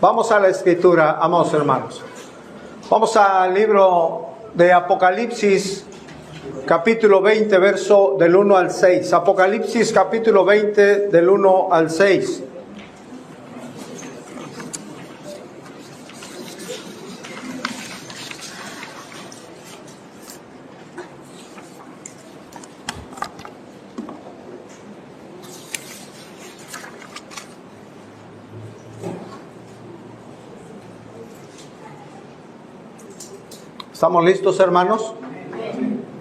Vamos a la escritura, amados hermanos. Vamos al libro de Apocalipsis, capítulo 20, verso del 1 al 6. Apocalipsis, capítulo 20, del 1 al 6. ¿Estamos listos, hermanos?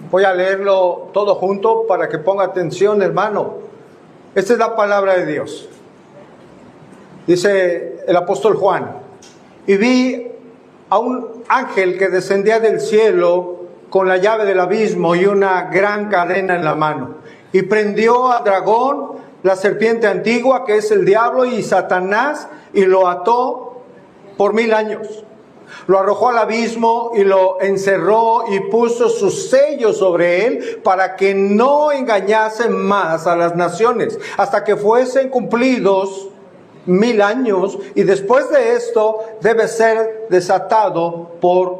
Voy a leerlo todo junto para que ponga atención, hermano. Esta es la palabra de Dios. Dice el apóstol Juan: y vi a un ángel que descendía del cielo con la llave del abismo y una gran cadena en la mano. Y prendió al dragón, la serpiente antigua, que es el diablo y Satanás, y lo ató por 1000 años. Lo arrojó al abismo y lo encerró y puso sus sellos sobre él para que no engañase más a las naciones hasta que fuesen cumplidos 1000 años, y después de esto debe ser desatado por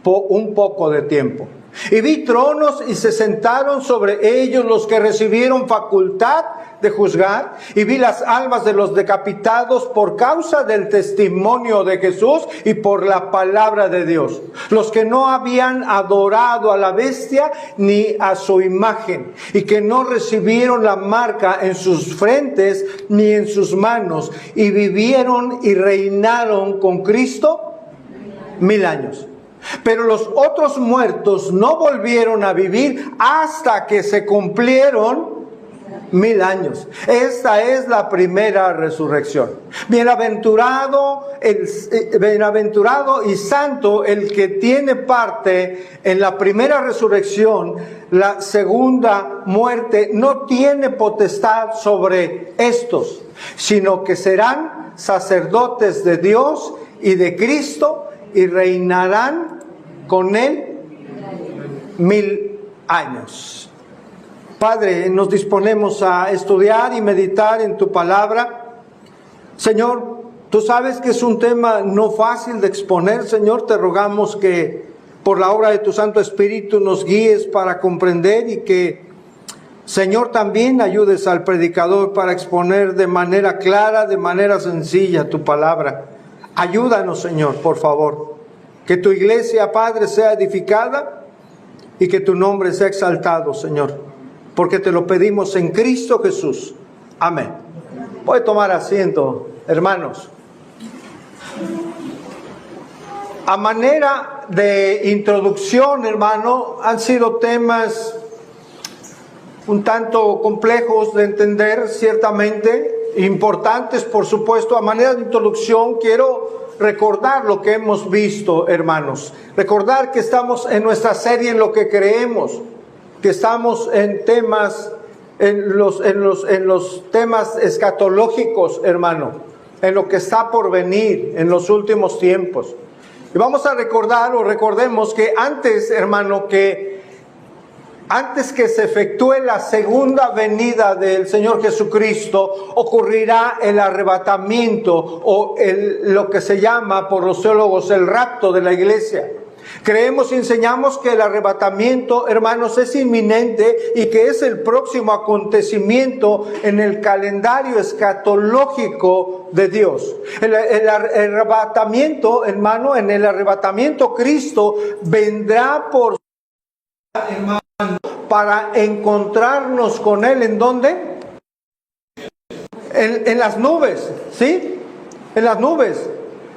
un poco de tiempo. Y vi tronos y se sentaron sobre ellos los que recibieron facultad de juzgar, y vi las almas de los decapitados por causa del testimonio de Jesús y por la palabra de Dios, los que no habían adorado a la bestia ni a su imagen, y que no recibieron la marca en sus frentes ni en sus manos, y vivieron y reinaron con Cristo 1000 años. Pero los otros muertos no volvieron a vivir hasta que se cumplieron 1000 años. Esta es la primera resurrección. Bienaventurado y santo el que tiene parte en la primera resurrección. La segunda muerte no tiene potestad sobre estos, sino que serán sacerdotes de Dios y de Cristo, y reinarán con él 1000 años. Padre, nos disponemos a estudiar y meditar en tu palabra. Señor, tú sabes que es un tema no fácil de exponer. Señor, te rogamos que por la obra de tu Santo Espíritu nos guíes para comprender, y que, Señor, también ayudes al predicador para exponer de manera clara, de manera sencilla tu palabra. Ayúdanos, Señor, por favor. Que tu iglesia, Padre, sea edificada y que tu nombre sea exaltado, Señor, porque te lo pedimos en Cristo Jesús. Amén. Voy a tomar asiento, hermanos. A manera de introducción, hermano, han sido temas un tanto complejos de entender, ciertamente, importantes, por supuesto. A manera de introducción quiero recordar lo que hemos visto, hermanos. Recordar que estamos en nuestra serie En lo que creemos, que estamos en temas, en los temas escatológicos, hermano, en lo que está por venir en los últimos tiempos. Y vamos a recordar, o recordemos que antes, hermano, antes que se efectúe la segunda venida del Señor Jesucristo, ocurrirá el arrebatamiento, o lo que se llama por los teólogos el rapto de la iglesia. Creemos y enseñamos que el arrebatamiento, hermanos, es inminente y que es el próximo acontecimiento en el calendario escatológico de Dios. El arrebatamiento, hermano, en el arrebatamiento Cristo vendrá por, hermano, para encontrarnos con Él. ¿En dónde? En las nubes, ¿sí? En las nubes.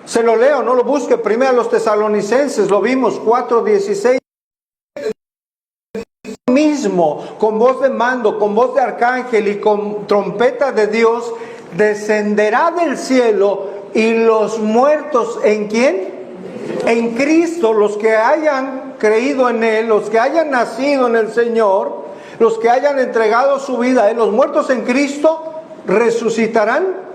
Se lo leo, no lo busque. Primero a los Tesalonicenses, lo vimos, 4:16. Mismo, con voz de mando, con voz de arcángel y con trompeta de Dios, descenderá del cielo, y los muertos, ¿en quién? En Cristo, los que hayan creído en Él, los que hayan nacido en el Señor, los que hayan entregado su vida a Él, los muertos en Cristo resucitarán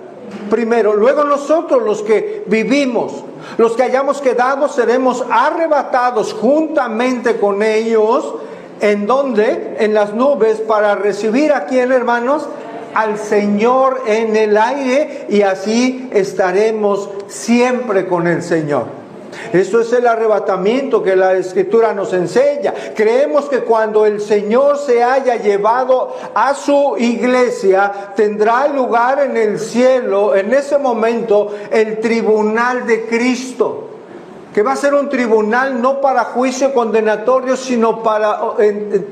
primero. Luego nosotros, los que vivimos, los que hayamos quedado, seremos arrebatados juntamente con ellos. ¿En dónde? En las nubes, para recibir a quién, hermanos, al Señor en el aire y así estaremos siempre con el Señor. Eso es el arrebatamiento que la Escritura nos enseña. Creemos que cuando el Señor se haya llevado a su iglesia, tendrá lugar en el cielo, en ese momento, el tribunal de Cristo. Que va a ser un tribunal no para juicio condenatorio, sino para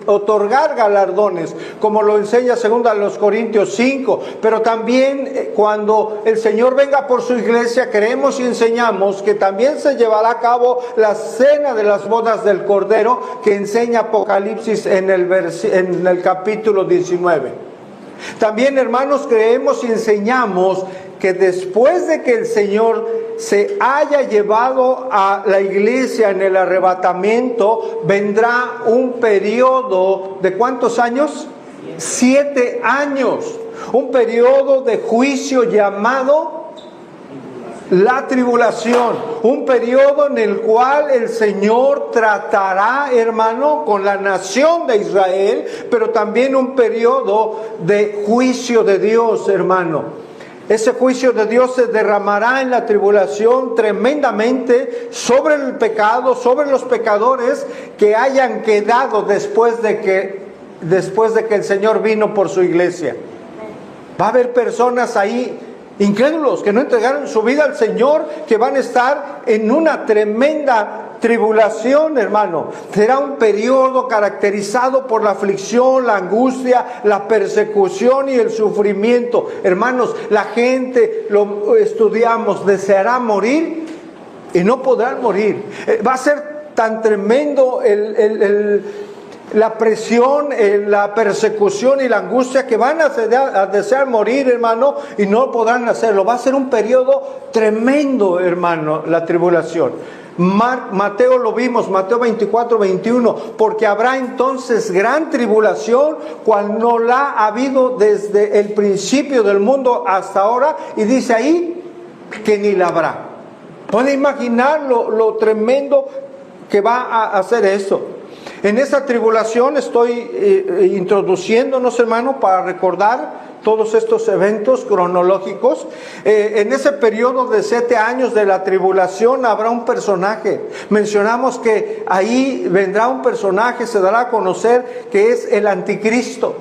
otorgar galardones, como lo enseña 2 Corintios 5. Pero también cuando el Señor venga por su iglesia, creemos y enseñamos que también se llevará a cabo la cena de las bodas del Cordero, que enseña Apocalipsis en el capítulo 19. También, hermanos, creemos y enseñamos que después de que el Señor se haya llevado a la iglesia en el arrebatamiento, vendrá un periodo de ¿cuántos años? 7 años. Un periodo de juicio llamado la tribulación. Un periodo en el cual el Señor tratará, hermano, con la nación de Israel, pero también un periodo de juicio de Dios, hermano. Ese juicio de Dios se derramará en la tribulación tremendamente sobre el pecado, sobre los pecadores que hayan quedado después de que el Señor vino por su iglesia. Va a haber personas ahí, incrédulos, que no entregaron su vida al Señor, que van a estar en una tremenda tribulación, hermano. Será un periodo caracterizado por la aflicción, la angustia, la persecución y el sufrimiento. Hermanos, la gente, lo estudiamos, deseará morir y no podrán morir. Va a ser tan tremendo la presión, la persecución y la angustia que van a desear morir, hermano, y no podrán hacerlo. Va a ser un periodo tremendo, hermano, la tribulación. Mateo lo vimos, Mateo 24, 21, porque habrá entonces gran tribulación, cual no la ha habido desde el principio del mundo hasta ahora, y dice ahí que ni la habrá. ¿Puede imaginar lo tremendo que va a hacer eso? En esa tribulación estoy introduciéndonos, hermano, para recordar todos estos eventos cronológicos. En ese periodo de 7 años de la tribulación habrá un personaje. Mencionamos que ahí vendrá un personaje, se dará a conocer que es el anticristo.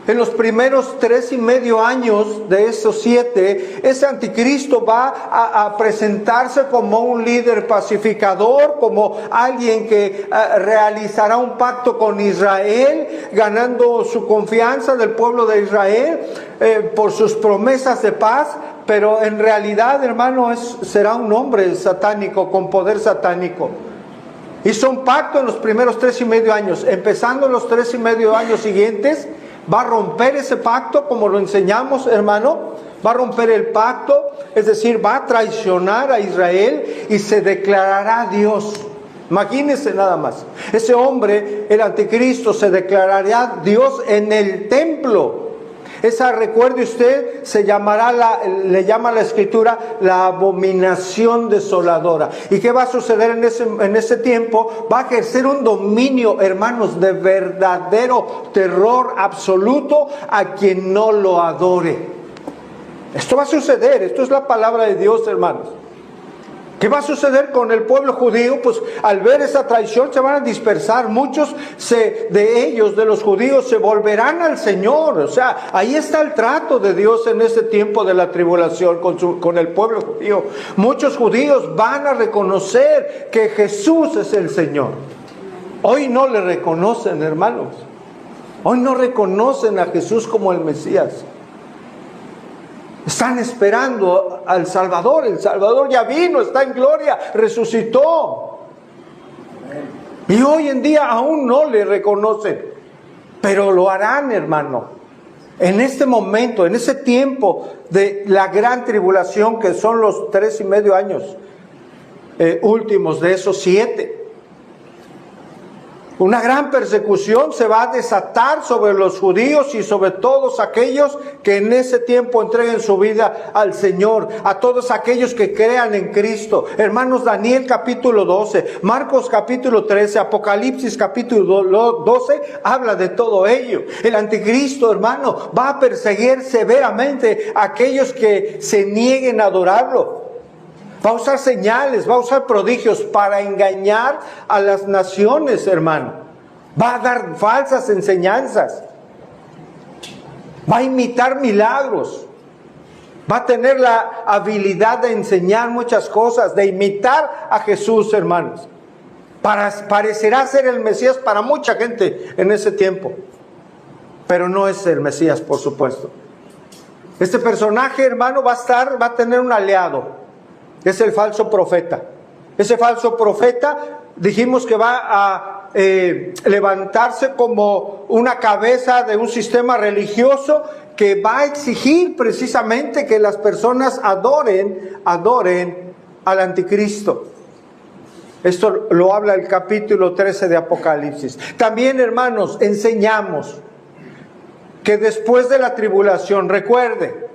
En los primeros 3.5 años de esos 7, ese anticristo va a presentarse como un líder pacificador, como alguien que realizará un pacto con Israel, ganando su confianza del pueblo de Israel por sus promesas de paz. Pero en realidad, hermano, será un hombre satánico, con poder satánico. Hizo un pacto en los primeros 3.5 años. Empezando los 3.5 años siguientes, va a romper ese pacto, como lo enseñamos, hermano. Va a romper el pacto, es decir, va a traicionar a Israel y se declarará Dios. Imagínense nada más. Ese hombre, el anticristo, se declarará Dios en el templo. Esa, recuerde usted, le llama la Escritura la abominación desoladora. ¿Y qué va a suceder en ese tiempo? Va a ejercer un dominio, hermanos, de verdadero terror absoluto a quien no lo adore. Esto va a suceder, esto es la palabra de Dios, hermanos. ¿Qué va a suceder con el pueblo judío? Pues al ver esa traición se van a dispersar. Muchos de ellos, de los judíos, se volverán al Señor. O sea, ahí está el trato de Dios en ese tiempo de la tribulación con el pueblo judío. Muchos judíos van a reconocer que Jesús es el Señor. Hoy no le reconocen, hermanos. Hoy no reconocen a Jesús como el Mesías. Están esperando al Salvador. El Salvador ya vino, está en gloria, resucitó. Y hoy en día aún no le reconocen. Pero lo harán, hermano. En este momento, en ese tiempo de la gran tribulación, que son los 3.5 años últimos de esos 7. Una gran persecución se va a desatar sobre los judíos y sobre todos aquellos que en ese tiempo entreguen su vida al Señor, a todos aquellos que crean en Cristo. Hermanos, Daniel capítulo 12, Marcos capítulo 13, Apocalipsis capítulo 12, habla de todo ello. El anticristo, hermano, va a perseguir severamente a aquellos que se nieguen a adorarlo. Va a usar señales, va a usar prodigios para engañar a las naciones, hermano. Va a dar falsas enseñanzas. Va a imitar milagros. Va a tener la habilidad de enseñar muchas cosas, de imitar a Jesús, hermanos. Parecerá ser el Mesías para mucha gente en ese tiempo. Pero no es el Mesías, por supuesto. Este personaje, hermano, va a tener un aliado. Es el falso profeta. Ese falso profeta, dijimos que va a levantarse como una cabeza de un sistema religioso que va a exigir precisamente que las personas adoren al anticristo. Esto lo habla el capítulo 13 de Apocalipsis. También, hermanos, enseñamos que después de la tribulación, recuerde,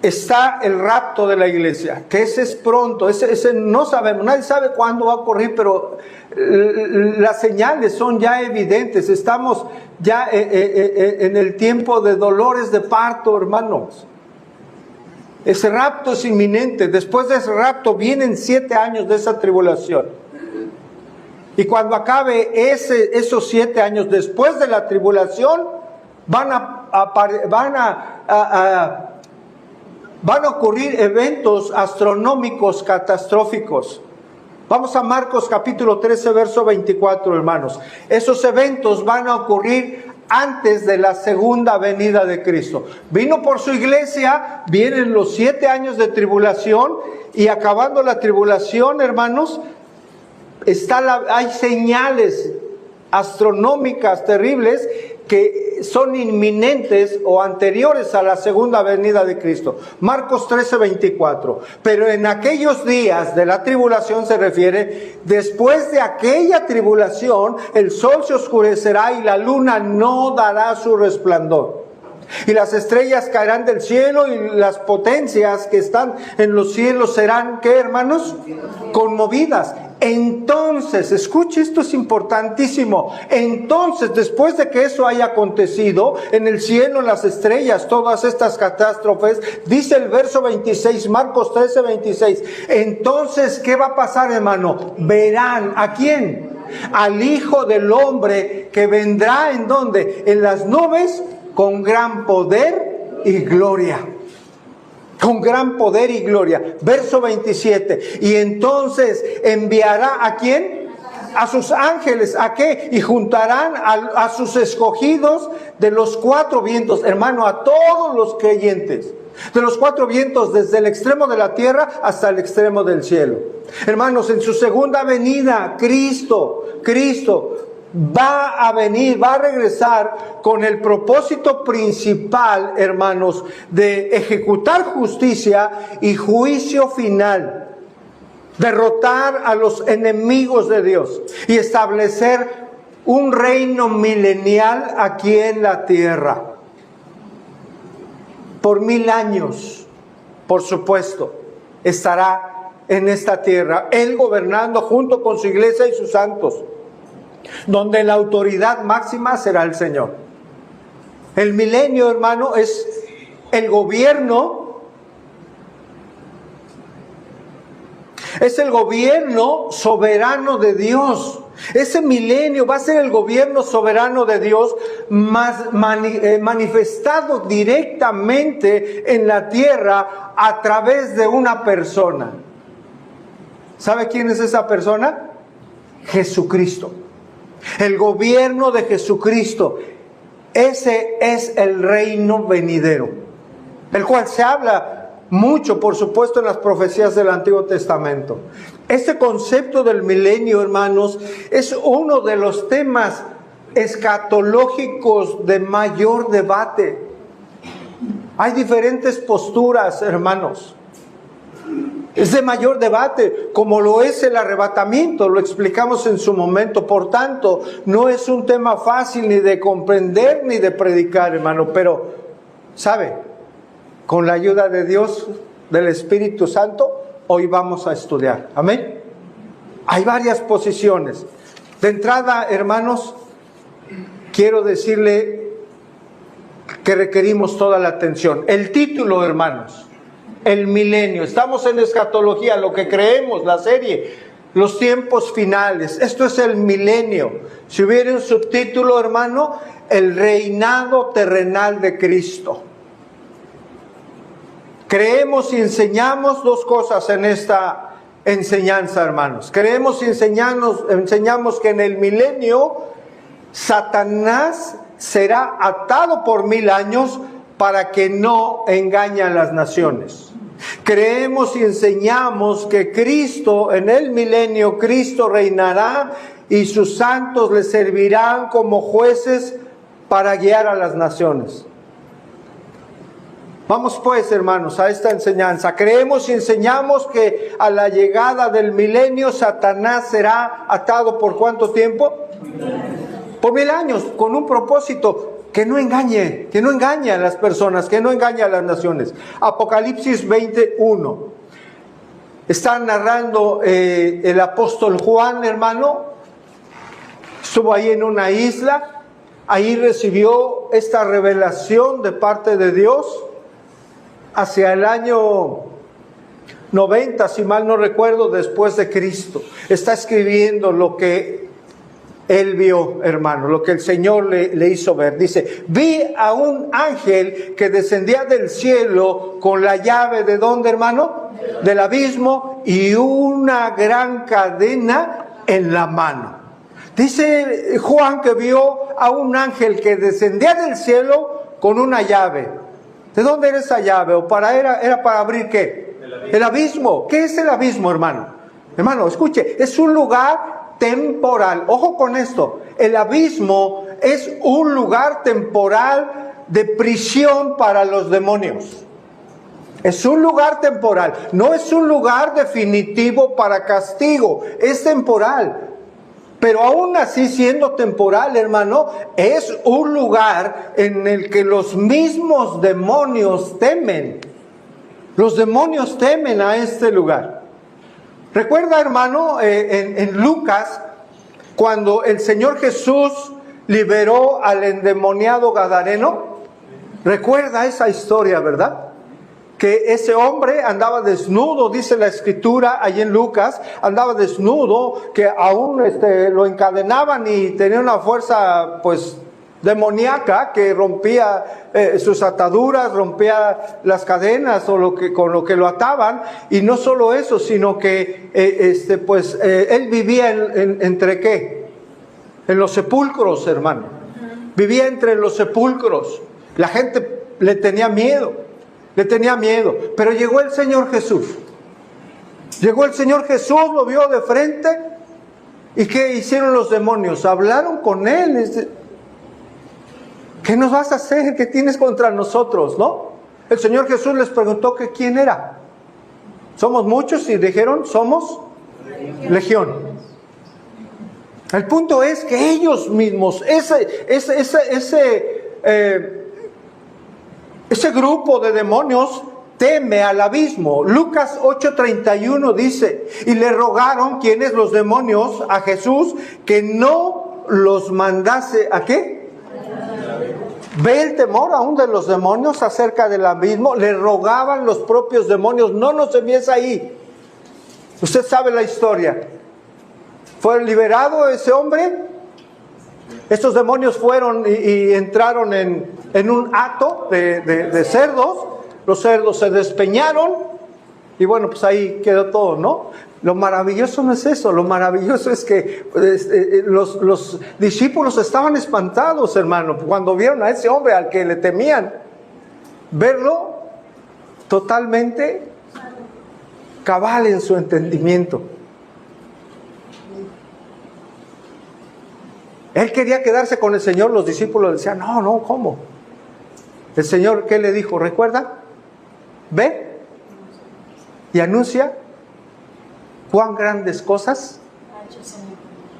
está el rapto de la iglesia, que ese es pronto, ese no sabemos, nadie sabe cuándo va a ocurrir, pero las señales son ya evidentes. Estamos ya en el tiempo de dolores de parto, hermanos. Ese rapto es inminente. Después de ese rapto vienen 7 años de esa tribulación. Y cuando acabe esos 7 años después de la tribulación, van a ocurrir eventos astronómicos catastróficos. Vamos a Marcos capítulo 13, verso 24, hermanos. Esos eventos van a ocurrir antes de la segunda venida de Cristo. Vino por su iglesia, vienen los 7 años de tribulación, y acabando la tribulación, hermanos, hay señales astronómicas terribles que son inminentes o anteriores a la segunda venida de Cristo. Marcos 13, 24. Pero en aquellos días de la tribulación, se refiere, después de aquella tribulación, el sol se oscurecerá y la luna no dará su resplandor. Y las estrellas caerán del cielo y las potencias que están en los cielos serán, ¿qué, hermanos? Conmovidas. Entonces, escuche, esto es importantísimo. Entonces, después de que eso haya acontecido, en el cielo, en las estrellas, todas estas catástrofes, dice el verso 26, Marcos 13, 26. Entonces, ¿qué va a pasar, hermano? Verán, ¿a quién? Al Hijo del Hombre, que vendrá, ¿en dónde? En las nubes, con gran poder y gloria. Con gran poder y gloria. Verso 27. Y entonces enviará ¿a quién? A sus ángeles. ¿A qué? Y juntarán a sus escogidos de los 4 vientos. Hermano, a todos los creyentes. De los 4 vientos, desde el extremo de la tierra hasta el extremo del cielo. Hermanos, en su segunda venida, Cristo va a venir, va a regresar con el propósito principal, hermanos, de ejecutar justicia y juicio final, derrotar a los enemigos de Dios y establecer un reino milenial aquí en la tierra. Por 1000 años, por supuesto, estará en esta tierra, Él gobernando junto con su iglesia y sus santos, donde la autoridad máxima será el Señor. El milenio, hermano, es el gobierno, soberano de Dios. Ese milenio va a ser el gobierno soberano de Dios, manifestado directamente en la tierra a través de una persona. ¿Sabe quién es esa persona? Jesucristo. El gobierno de Jesucristo. Ese es el reino venidero, el cual se habla mucho, por supuesto, en las profecías del Antiguo Testamento. Este concepto del milenio, hermanos, es uno de los temas escatológicos de mayor debate. Hay diferentes posturas, hermanos. Es de mayor debate, como lo es el arrebatamiento, lo explicamos en su momento. Por tanto, no es un tema fácil ni de comprender ni de predicar, hermano, pero, ¿sabe? Con la ayuda de Dios, del Espíritu Santo, hoy vamos a estudiar. Amén. Hay varias posiciones. De entrada, hermanos, quiero decirle que requerimos toda la atención. El título, hermanos, el milenio. Estamos en escatología, lo que creemos, la serie, los tiempos finales. Esto es el milenio. Si hubiera un subtítulo, hermano, el reinado terrenal de Cristo. Creemos y enseñamos dos cosas en esta enseñanza, hermanos. Creemos y enseñamos que en el milenio Satanás será atado por 1000 años para que no engañe a las naciones. Creemos y enseñamos que Cristo, en el milenio, Cristo reinará y sus santos le servirán como jueces para guiar a las naciones. Vamos pues, hermanos, a esta enseñanza. Creemos y enseñamos que a la llegada del milenio Satanás será atado ¿por cuánto tiempo? Por 1000 años, con un propósito: que no engañe a las personas, que no engañe a las naciones. Apocalipsis 21. Está narrando el apóstol Juan, hermano. Estuvo ahí en una isla. Ahí recibió esta revelación de parte de Dios. Hacia el año 90, si mal no recuerdo, después de Cristo. Está escribiendo lo que él vio, hermano, lo que el Señor le hizo ver. Dice: vi a un ángel que descendía del cielo con la llave ¿de dónde, hermano? Del abismo, y una gran cadena en la mano. Dice Juan que vio a un ángel que descendía del cielo con una llave. ¿De dónde era esa llave? ¿Era para abrir qué? El abismo. ¿Qué es el abismo, hermano? Hermano, escuche, es un lugar temporal. Ojo con esto. El abismo es un lugar temporal de prisión para los demonios. Es un lugar temporal. No es un lugar definitivo para castigo. Es temporal. Pero aún así, siendo temporal, hermano, es un lugar en el que los mismos demonios temen. Los demonios temen a este lugar. Recuerda, hermano, en Lucas, cuando el Señor Jesús liberó al endemoniado gadareno. Recuerda esa historia, ¿verdad? Que ese hombre andaba desnudo, dice la escritura allí en Lucas, andaba desnudo, que aún lo encadenaban y tenía una fuerza pues demoníaca que rompía sus ataduras, rompía las cadenas o con lo que lo ataban. Y no solo eso, sino que él vivía entre ¿qué? En los sepulcros, hermano. Vivía entre los sepulcros. La gente le tenía miedo. Pero llegó el Señor Jesús. Llegó el Señor Jesús, lo vio de frente. ¿Y qué hicieron los demonios? Hablaron con él. ¿Qué nos vas a hacer? ¿Qué tienes contra nosotros? ¿No? El Señor Jesús les preguntó que quién era. Somos muchos y dijeron, somos legión. El punto es que ellos mismos, ese grupo de demonios teme al abismo. Lucas 8:31 dice: y le rogaron, ¿quiénes? Los demonios, a Jesús, que no los mandase, ¿a qué? ¿Ve el temor aún de los demonios acerca del abismo? Le rogaban los propios demonios: no nos envíes ahí. Usted sabe la historia. Fue liberado ese hombre. Estos demonios fueron y entraron en un hato de cerdos. Los cerdos se despeñaron y bueno, pues ahí quedó todo, ¿no? Lo maravilloso no es eso. Lo maravilloso es que los discípulos estaban espantados, hermano, cuando vieron a ese hombre al que le temían. Verlo totalmente cabal en su entendimiento. Él quería quedarse con el Señor. Los discípulos decían: no, ¿cómo? El Señor, ¿qué le dijo? ¿Recuerda? Ve y anuncia ¿Cuán grandes cosas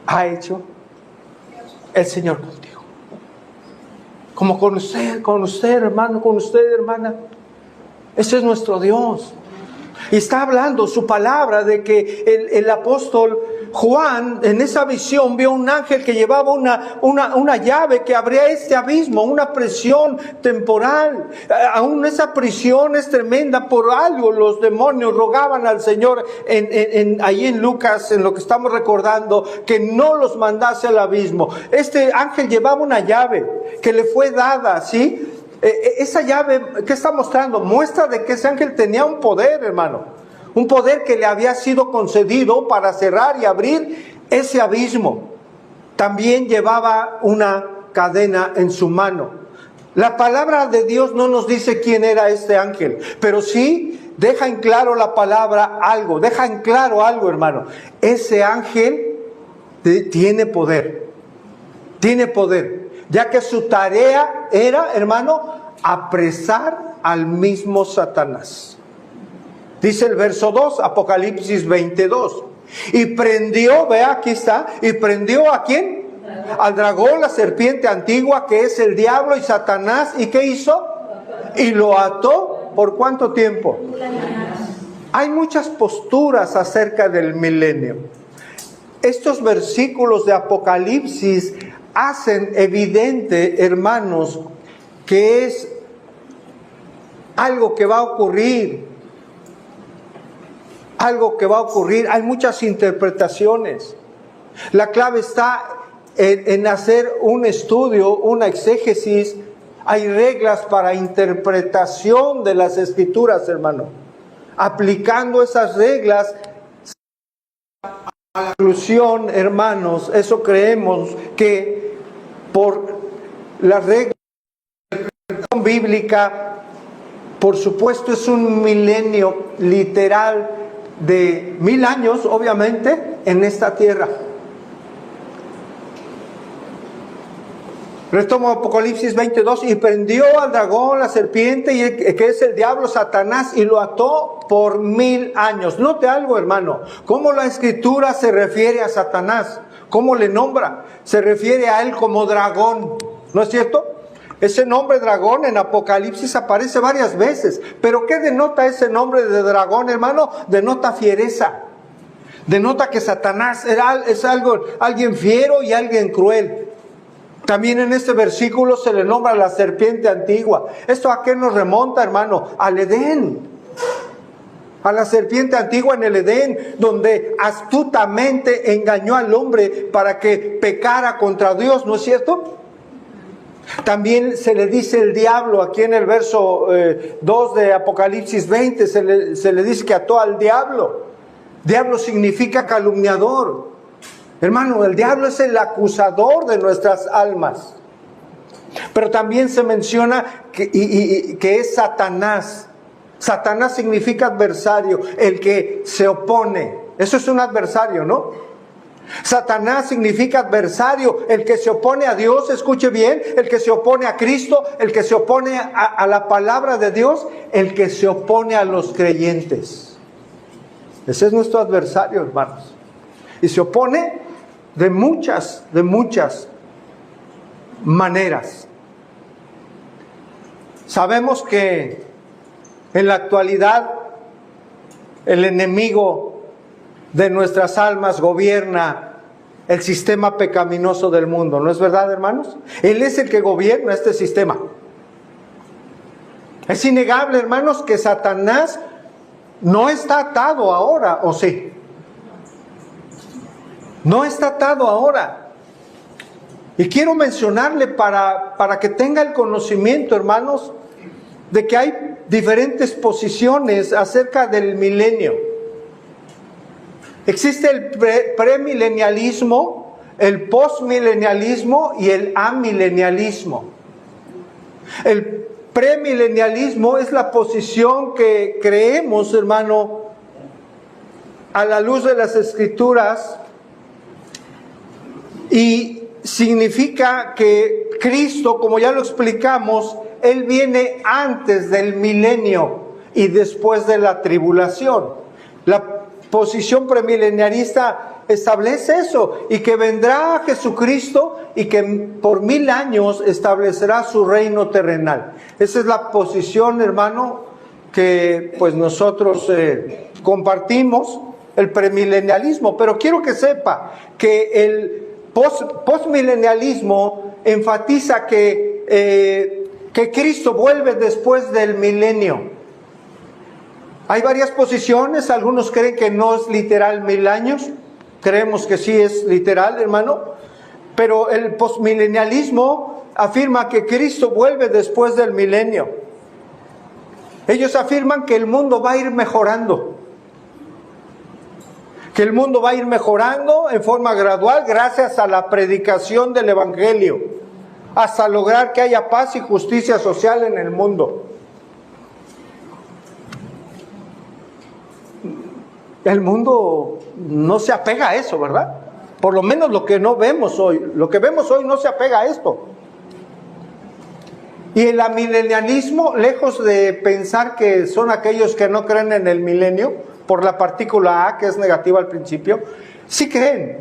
ha hecho el Señor contigo? Como con usted, hermano, con usted, hermana. Ese es nuestro Dios. Y está hablando su palabra de que el apóstol Juan en esa visión vio un ángel que llevaba una llave que abría este abismo, una prisión temporal. Aún esa prisión es tremenda. Por algo los demonios rogaban al Señor ahí en Lucas, en lo que estamos recordando, que no los mandase al abismo. Este ángel llevaba una llave que le fue dada, ¿sí? Esa llave, ¿qué está mostrando? Muestra de que ese ángel tenía un poder, hermano. Un poder que le había sido concedido para cerrar y abrir ese abismo. También llevaba una cadena en su mano. La palabra de Dios no nos dice quién era este ángel, pero sí deja en claro la palabra algo. Deja en claro algo, hermano. Ese ángel tiene poder. Tiene poder. Ya que su tarea era, hermano, apresar al mismo Satanás. Dice el verso 2, Apocalipsis 22. Y prendió, vea, aquí está, y prendió ¿a quién? Al dragón, la serpiente antigua, que es el diablo y Satanás. ¿Y qué hizo? Y lo ató, ¿por cuánto tiempo? Hay muchas posturas acerca del milenio. Estos versículos de Apocalipsis hacen evidente, hermanos, que es algo que va a ocurrir. Algo que va a ocurrir. Hay muchas interpretaciones. La clave está en hacer un estudio, una exégesis. Hay reglas para interpretación de las Escrituras, hermano. Aplicando esas reglas a la conclusión, hermanos, eso creemos que por la regla bíblica, por supuesto, es un milenio literal de 1000 años, obviamente, en esta tierra. Retomo Apocalipsis 22, y prendió al dragón, la serpiente, que es el diablo, Satanás, y lo ató por 1000 años. Note algo, hermano, cómo la Escritura se refiere a Satanás, cómo le nombra, se refiere a él como dragón, ¿no es cierto? Ese nombre dragón en Apocalipsis aparece varias veces, pero ¿qué denota ese nombre de dragón, hermano? Denota fiereza, denota que Satanás es alguien fiero y alguien cruel. También en este versículo se le nombra la serpiente antigua. ¿Esto a qué nos remonta, hermano? Al Edén. A la serpiente antigua en el Edén, donde astutamente engañó al hombre para que pecara contra Dios, ¿no es cierto? También se le dice el diablo, aquí en el verso 2 de Apocalipsis 20, se le dice que ató al diablo. Diablo significa calumniador. Hermano, el diablo es el acusador de nuestras almas. Pero también se menciona que es Satanás. Satanás significa adversario, el que se opone. Eso es un adversario, ¿no? Satanás significa adversario, el que se opone a Dios, escuche bien, el que se opone a Cristo, el que se opone a la palabra de Dios, el que se opone a los creyentes. Ese es nuestro adversario, hermanos. Y se opone de muchas maneras. Sabemos que en la actualidad el enemigo de nuestras almas gobierna el sistema pecaminoso del mundo, ¿no es verdad, hermanos? Él es el que gobierna este sistema. Es innegable, hermanos, que Satanás no está atado ahora, ¿o sí? No está atado ahora. Y quiero mencionarle para que tenga el conocimiento, hermanos, de que hay diferentes posiciones acerca del milenio. Existe el premilenialismo, el postmilenialismo y el amilenialismo. El premilenialismo es la posición que creemos, hermano, a la luz de las Escrituras, y significa que Cristo, como ya lo explicamos, Él viene antes del milenio y después de la tribulación. posición premilenialista establece eso, y que vendrá Jesucristo y que por 1000 años establecerá su reino terrenal. Esa es la posición, hermano, que pues nosotros compartimos, el premilenialismo. Pero quiero que sepa que el postmilenialismo enfatiza que Cristo vuelve después del milenio. Hay varias posiciones, algunos creen que no es literal 1000 años, creemos que sí es literal, hermano, pero el postmilenialismo afirma que Cristo vuelve después del milenio. Ellos afirman que el mundo va a ir mejorando, que el mundo va a ir mejorando en forma gradual gracias a la predicación del Evangelio, hasta lograr que haya paz y justicia social en el mundo. El mundo no se apega a eso, ¿verdad? Por lo menos lo que no vemos hoy, lo que vemos hoy no se apega a esto. Y el amilenialismo, lejos de pensar que son aquellos que no creen en el milenio, por la partícula A, que es negativa al principio, sí creen.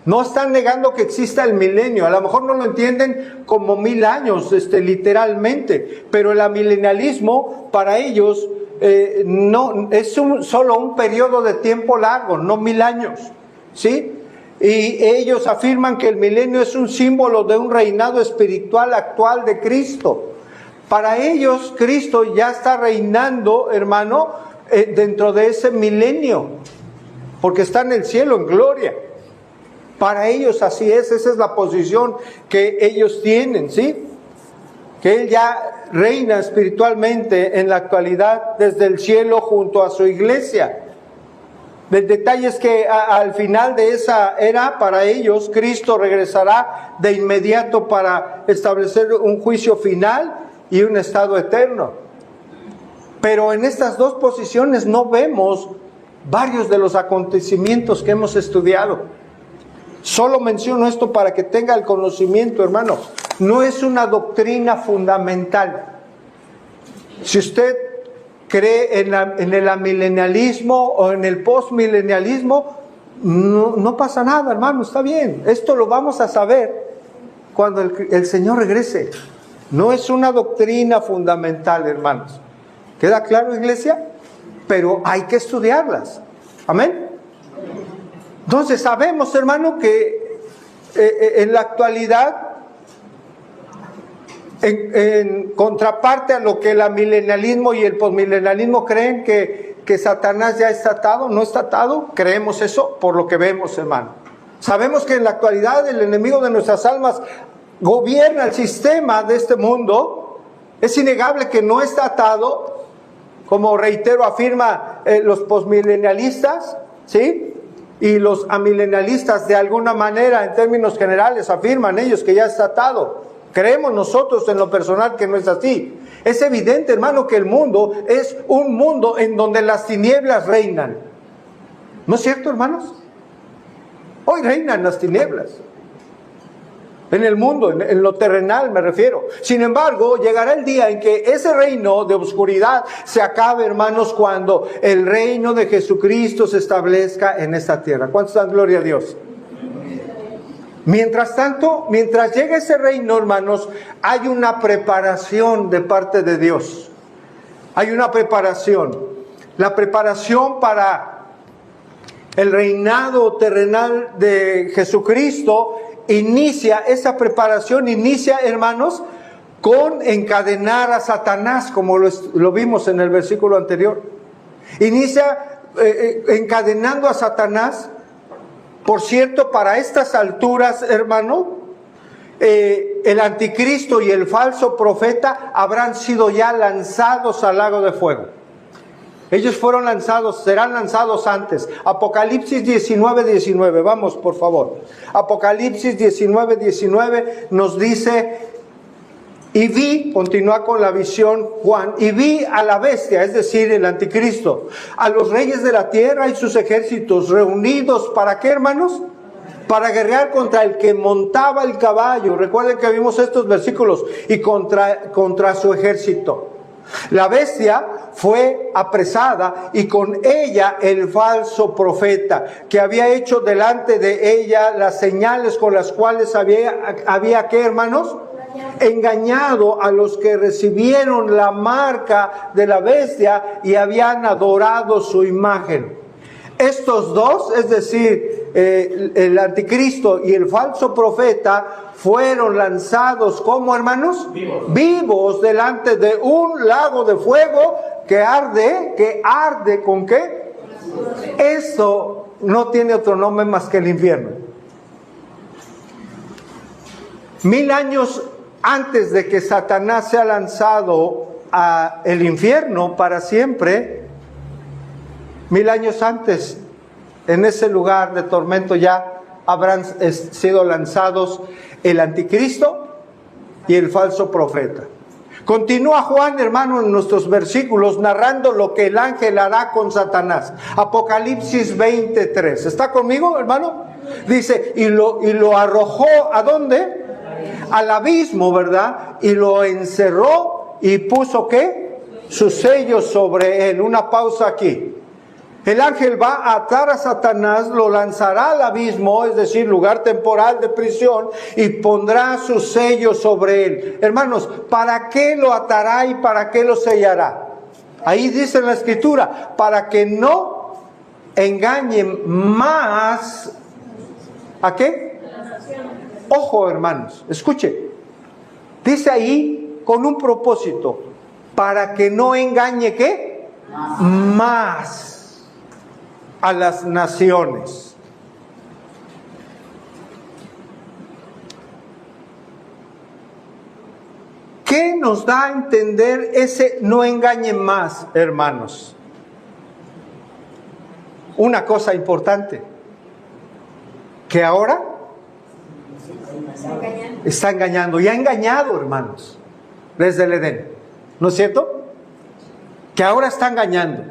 No están negando que exista el milenio. A lo mejor no lo entienden como 1000 años, literalmente, pero el amilenialismo para ellos no es solo un periodo de tiempo largo, no 1000 años, ¿sí? Y ellos afirman que el milenio es un símbolo de un reinado espiritual actual de Cristo. Para ellos, Cristo ya está reinando, hermano, dentro de ese milenio, porque está en el cielo, en gloria. Para ellos así es, esa es la posición que ellos tienen, ¿sí? Que Él ya reina espiritualmente en la actualidad desde el cielo junto a su iglesia. El detalle es que al final de esa era, para ellos, Cristo regresará de inmediato para establecer un juicio final y un estado eterno. Pero en estas dos posiciones no vemos varios de los acontecimientos que hemos estudiado. Solo menciono esto para que tenga el conocimiento, hermano. No es una doctrina fundamental. Si usted cree en el amilenialismo o en el postmilenialismo, no pasa nada, hermano, está bien. Esto lo vamos a saber cuando el Señor regrese. No es una doctrina fundamental, hermanos. ¿Queda claro, iglesia? Pero hay que estudiarlas. Amén. Entonces sabemos, hermano, que en la actualidad, en contraparte a lo que el amilenialismo y el postmilenialismo creen que Satanás ya está atado, no está atado, creemos eso por lo que vemos, hermano. Sabemos que en la actualidad el enemigo de nuestras almas gobierna el sistema de este mundo. Es innegable que no está atado, como reitero, afirma los postmilenialistas, ¿sí? Y los amilenialistas de alguna manera, en términos generales, afirman ellos que ya está atado. Creemos nosotros en lo personal que no es así. Es evidente, hermano, que el mundo es un mundo en donde las tinieblas reinan. ¿No es cierto, hermanos? Hoy reinan las tinieblas. En el mundo, en lo terrenal me refiero. Sin embargo, llegará el día en que ese reino de oscuridad se acabe, hermanos, cuando el reino de Jesucristo se establezca en esta tierra. ¿Cuántos dan gloria a Dios? Mientras tanto, mientras llegue ese reino, hermanos, hay una preparación de parte de Dios. Hay una preparación. La preparación para el reinado terrenal de Jesucristo esa preparación inicia, hermanos, con encadenar a Satanás, como lo vimos en el versículo anterior. Inicia encadenando a Satanás. Por cierto, para estas alturas, hermano, el anticristo y el falso profeta habrán sido ya lanzados al lago de fuego. Ellos fueron lanzados, serán lanzados antes. Apocalipsis 19:19, vamos por favor. Apocalipsis 19:19 nos dice: y vi, continúa con la visión Juan, y vi a la bestia, es decir, el anticristo, a los reyes de la tierra y sus ejércitos reunidos, ¿para qué, hermanos? Para guerrear contra el que montaba el caballo. Recuerden que vimos estos versículos, y contra su ejército. La bestia fue apresada y con ella el falso profeta, que había hecho delante de ella las señales con las cuales había ¿qué, hermanos? Engañado a los que recibieron la marca de la bestia y habían adorado su imagen. Estos dos, es decir, el anticristo y el falso profeta, fueron lanzados como, hermanos, vivos delante de un lago de fuego que arde ¿con qué? Esto no tiene otro nombre más que el infierno. 1000 años antes de que Satanás sea lanzado al infierno para siempre, 1000 años antes, en ese lugar de tormento ya habrán sido lanzados el anticristo y el falso profeta. Continúa Juan, hermano, en nuestros versículos, narrando lo que el ángel hará con Satanás. Apocalipsis 23. ¿Está conmigo, hermano? Dice, y lo arrojó, ¿a dónde? Al abismo, ¿verdad? Y lo encerró y puso, ¿qué? Sus sellos sobre él. Una pausa aquí. El ángel va a atar a Satanás, lo lanzará al abismo, es decir, lugar temporal de prisión, y pondrá sus sellos sobre él. Hermanos, ¿para qué lo atará y para qué lo sellará? Ahí dice en la Escritura, para que no engañen más. ¿A qué? Ojo, hermanos, escuche. Dice ahí con un propósito, para que no engañe, ¿qué? Más a las naciones. ¿Qué nos da a entender ese no engañen más, hermanos? Una cosa importante, que ahora está engañando, y ha engañado, hermanos, desde el Edén, ¿no es cierto? Que ahora está engañando.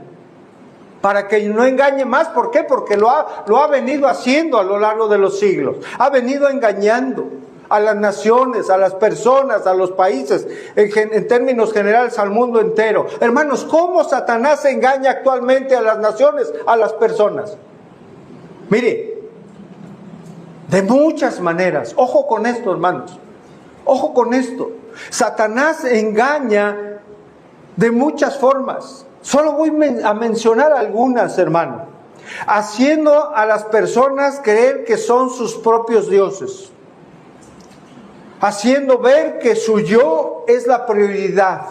Para que no engañe más. ¿Por qué? Porque lo ha venido haciendo a lo largo de los siglos. Ha venido engañando a las naciones, a las personas, a los países, en términos generales al mundo entero. Hermanos, ¿cómo Satanás engaña actualmente a las naciones, a las personas? Mire, de muchas maneras. Ojo con esto, hermanos. Ojo con esto. Satanás engaña de muchas formas. Solo voy a mencionar algunas, hermano. Haciendo a las personas creer que son sus propios dioses. Haciendo ver que su yo es la prioridad.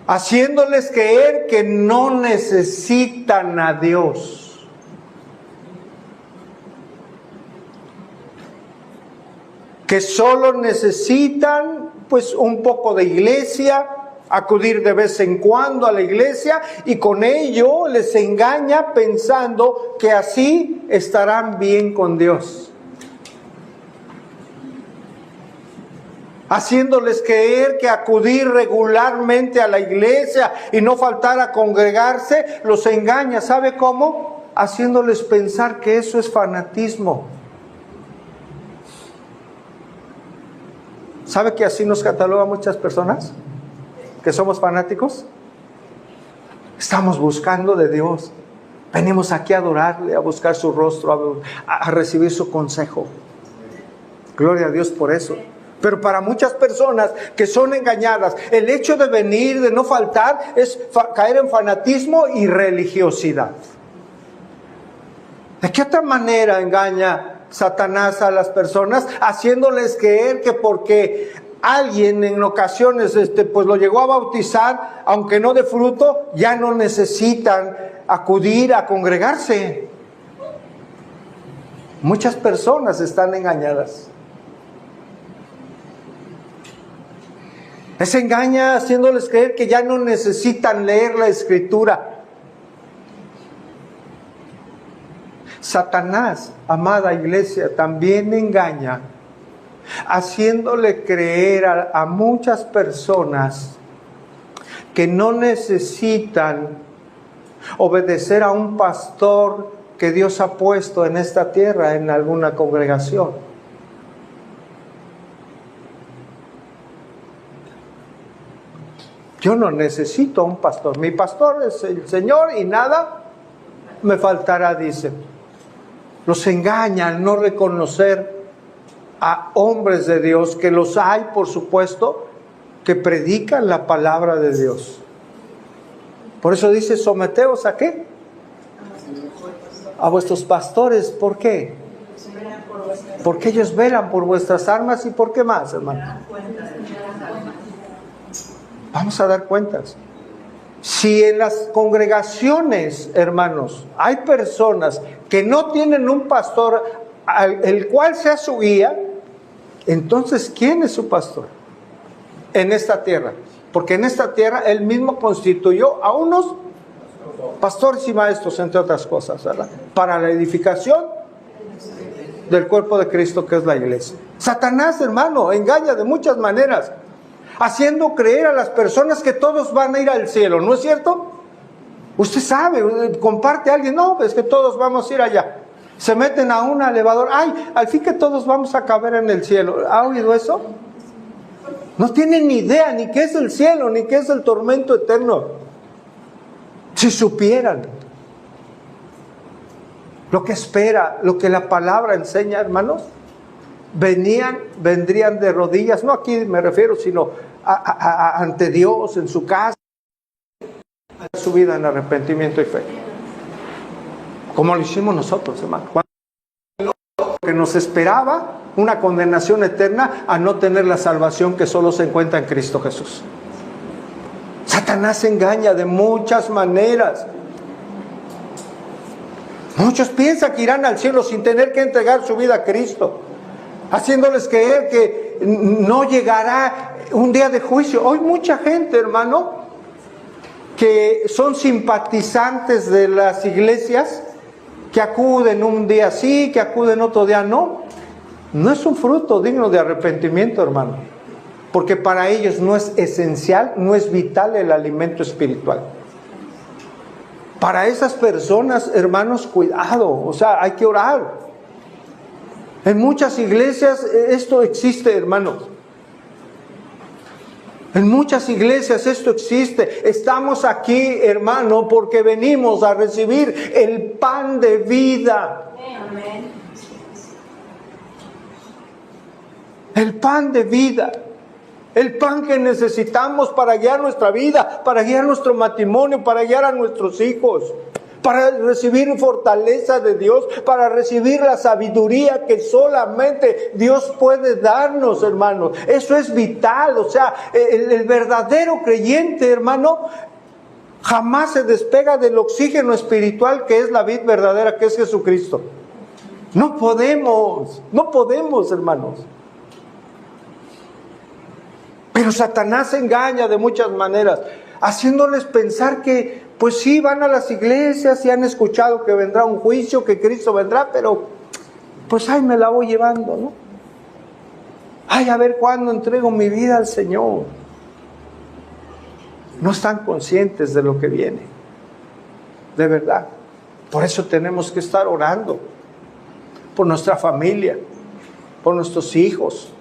Haciéndoles creer que no necesitan a Dios. Que solo necesitan, pues, un poco de iglesia, acudir de vez en cuando a la iglesia, y con ello les engaña pensando que así estarán bien con Dios. Haciéndoles creer que acudir regularmente a la iglesia y no faltar a congregarse los engaña. ¿Sabe cómo? Haciéndoles pensar que eso es fanatismo. ¿Sabe que así nos catalogan muchas personas? ¿Que somos fanáticos? Estamos buscando de Dios. Venimos aquí a adorarle, a buscar su rostro, a recibir su consejo. Gloria a Dios por eso. Pero para muchas personas que son engañadas, el hecho de venir, de no faltar, es caer en fanatismo y religiosidad. ¿De qué otra manera engaña Satanás a las personas? Haciéndoles creer que porque alguien en ocasiones pues lo llegó a bautizar, aunque no de fruto, ya no necesitan acudir a congregarse. Muchas personas están engañadas. Les engaña haciéndoles creer que ya no necesitan leer la Escritura. Satanás, amada iglesia, también engaña haciéndole creer a muchas personas que no necesitan obedecer a un pastor que Dios ha puesto en esta tierra, en alguna congregación. Yo no necesito un pastor. Mi pastor es el Señor y nada me faltará, dice. Los engaña al no reconocer a hombres de Dios, que los hay, por supuesto, que predican la palabra de Dios. Por eso dice, someteos ¿a qué? A vuestros pastores. ¿Por qué? Porque ellos velan por vuestras almas. ¿Y por qué más, hermano? Vamos a dar cuentas. Si en las congregaciones, hermanos, hay personas que no tienen un pastor el cual sea su guía, entonces ¿quién es su pastor en esta tierra? Porque en esta tierra Él mismo constituyó a unos pastores y maestros, entre otras cosas, ¿verdad? Para la edificación del cuerpo de Cristo, que es la iglesia. Satanás, hermano, engaña de muchas maneras, haciendo creer a las personas que todos van a ir al cielo, ¿no es cierto? Usted sabe, comparte a alguien, no, es que todos vamos a ir allá. Se meten a un elevador, ay, al fin que todos vamos a caber en el cielo. ¿Ha oído eso? No tienen ni idea ni qué es el cielo, ni qué es el tormento eterno. Si supieran lo que espera, lo que la palabra enseña, hermanos, vendrían de rodillas, no aquí me refiero, sino ante Dios, en su casa, a su vida en arrepentimiento y fe. Como lo hicimos nosotros, hermano. Que nos esperaba una condenación eterna a no tener la salvación que solo se encuentra en Cristo Jesús. Satanás engaña de muchas maneras. Muchos piensan que irán al cielo sin tener que entregar su vida a Cristo, haciéndoles creer que no llegará un día de juicio. Hoy mucha gente, hermano, que son simpatizantes de las iglesias, que acuden un día sí, que acuden otro día no. No es un fruto digno de arrepentimiento, hermano, porque para ellos no es esencial, no es vital el alimento espiritual. Para esas personas, hermanos, cuidado, o sea, hay que orar. En muchas iglesias esto existe, hermanos. En muchas iglesias esto existe. Estamos aquí, hermano, porque venimos a recibir el pan de vida. Amén. El pan de vida. El pan que necesitamos para guiar nuestra vida, para guiar nuestro matrimonio, para guiar a nuestros hijos, para recibir fortaleza de Dios, para recibir la sabiduría que solamente Dios puede darnos, hermanos. Eso es vital. O sea, el verdadero creyente, hermano, jamás se despega del oxígeno espiritual que es la vid verdadera, que es Jesucristo. No podemos, hermanos. Pero Satanás engaña de muchas maneras, haciéndoles pensar que, pues sí, van a las iglesias y han escuchado que vendrá un juicio, que Cristo vendrá, pero pues ahí me la voy llevando, ¿no? Ay, a ver cuándo entrego mi vida al Señor. No están conscientes de lo que viene, de verdad. Por eso tenemos que estar orando por nuestra familia, por nuestros hijos.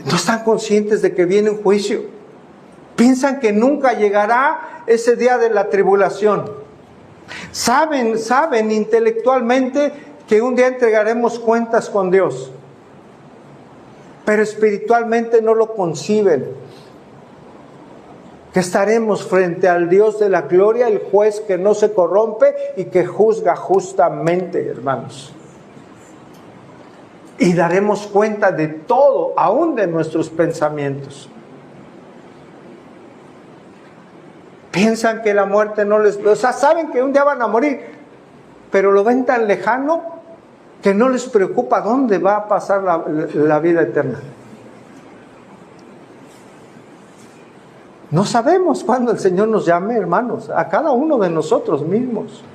No están conscientes de que viene un juicio. Piensan que nunca llegará ese día de la tribulación. Saben intelectualmente que un día entregaremos cuentas con Dios, pero espiritualmente no lo conciben. Que estaremos frente al Dios de la gloria, el juez que no se corrompe y que juzga justamente, hermanos. Y daremos cuenta de todo, aún de nuestros pensamientos. Piensan que la muerte no les... O sea, saben que un día van a morir, pero lo ven tan lejano que no les preocupa dónde va a pasar la vida eterna. No sabemos cuándo el Señor nos llame, hermanos, a cada uno de nosotros mismos.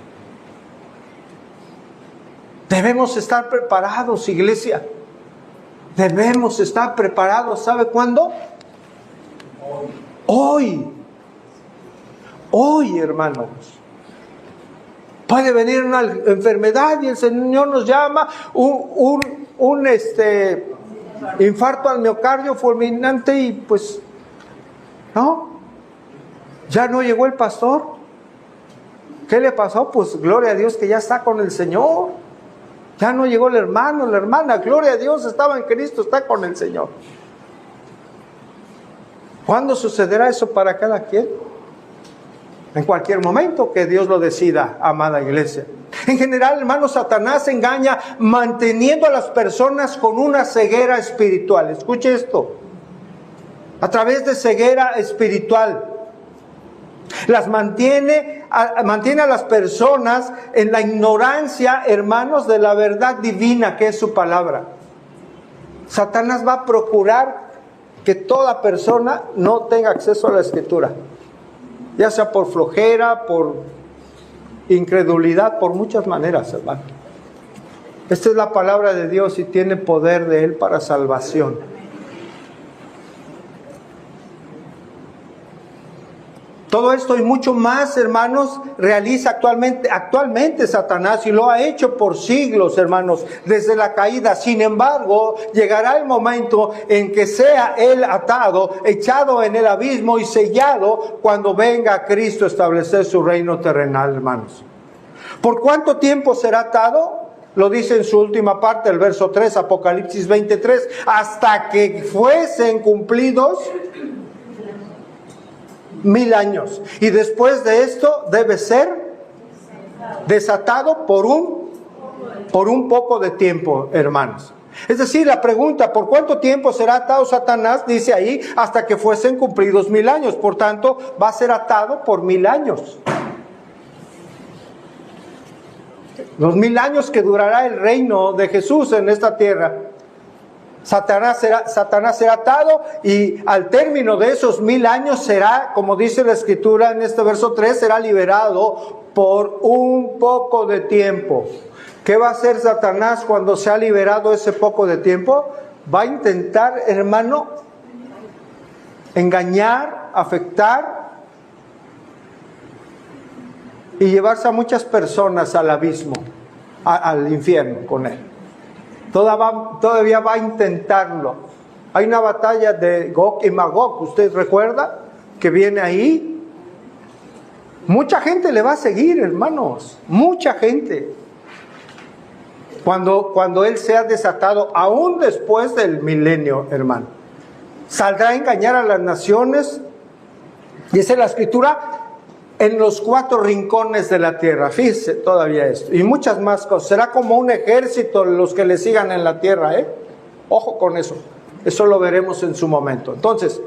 Debemos estar preparados, iglesia. Debemos estar preparados. ¿Sabe cuándo? Hoy, hermanos. Puede venir una enfermedad y el Señor nos llama, un infarto al miocardio fulminante y pues ¿No? ¿Ya no llegó el pastor? ¿Qué le pasó? Pues gloria a Dios que ya está con el Señor. Ya no llegó el hermano, la hermana, gloria a Dios, estaba en Cristo, está con el Señor. ¿Cuándo sucederá eso para cada quien? En cualquier momento que Dios lo decida, amada iglesia. En general, hermano, Satanás engaña manteniendo a las personas con una ceguera espiritual. Escuche esto. A través de ceguera espiritual. Las mantiene a las personas en la ignorancia, hermanos, de la verdad divina que es su palabra. Satanás va a procurar que toda persona no tenga acceso a la Escritura, ya sea por flojera, por incredulidad, por muchas maneras, hermano. Esta es la palabra de Dios y tiene poder de Él para salvación. Todo esto y mucho más, hermanos, realiza actualmente Satanás, y lo ha hecho por siglos, hermanos, desde la caída. Sin embargo, llegará el momento en que sea él atado, echado en el abismo y sellado cuando venga Cristo a establecer su reino terrenal, hermanos. ¿Por cuánto tiempo será atado? Lo dice en su última parte, el verso 3, Apocalipsis 23, hasta que fuesen cumplidos 1000 años. Y después de esto debe ser desatado por un poco de tiempo, hermanos. Es decir, la pregunta, ¿por cuánto tiempo será atado Satanás? Dice ahí, hasta que fuesen cumplidos 1000 años. Por tanto, va a ser atado por 1000 años. Los 1000 años que durará el reino de Jesús en esta tierra. Satanás será atado, y al término de esos 1000 años será, como dice la Escritura en este verso 3, será liberado por un poco de tiempo. ¿Qué va a hacer Satanás cuando se ha liberado ese poco de tiempo? Va a intentar, hermano, engañar, afectar y llevarse a muchas personas al abismo, al infierno con él. Todavía va a intentarlo. Hay una batalla de Gog y Magog, ¿usted recuerda? Que viene ahí. Mucha gente le va a seguir, hermanos. Mucha gente. Cuando él sea desatado, aún después del milenio, hermano. Saldrá a engañar a las naciones. Dice la Escritura, en los 4 rincones de la tierra. Fíjese todavía esto. Y muchas más cosas. Será como un ejército los que le sigan en la tierra, ¿eh? Ojo con eso. Eso lo veremos en su momento. Entonces,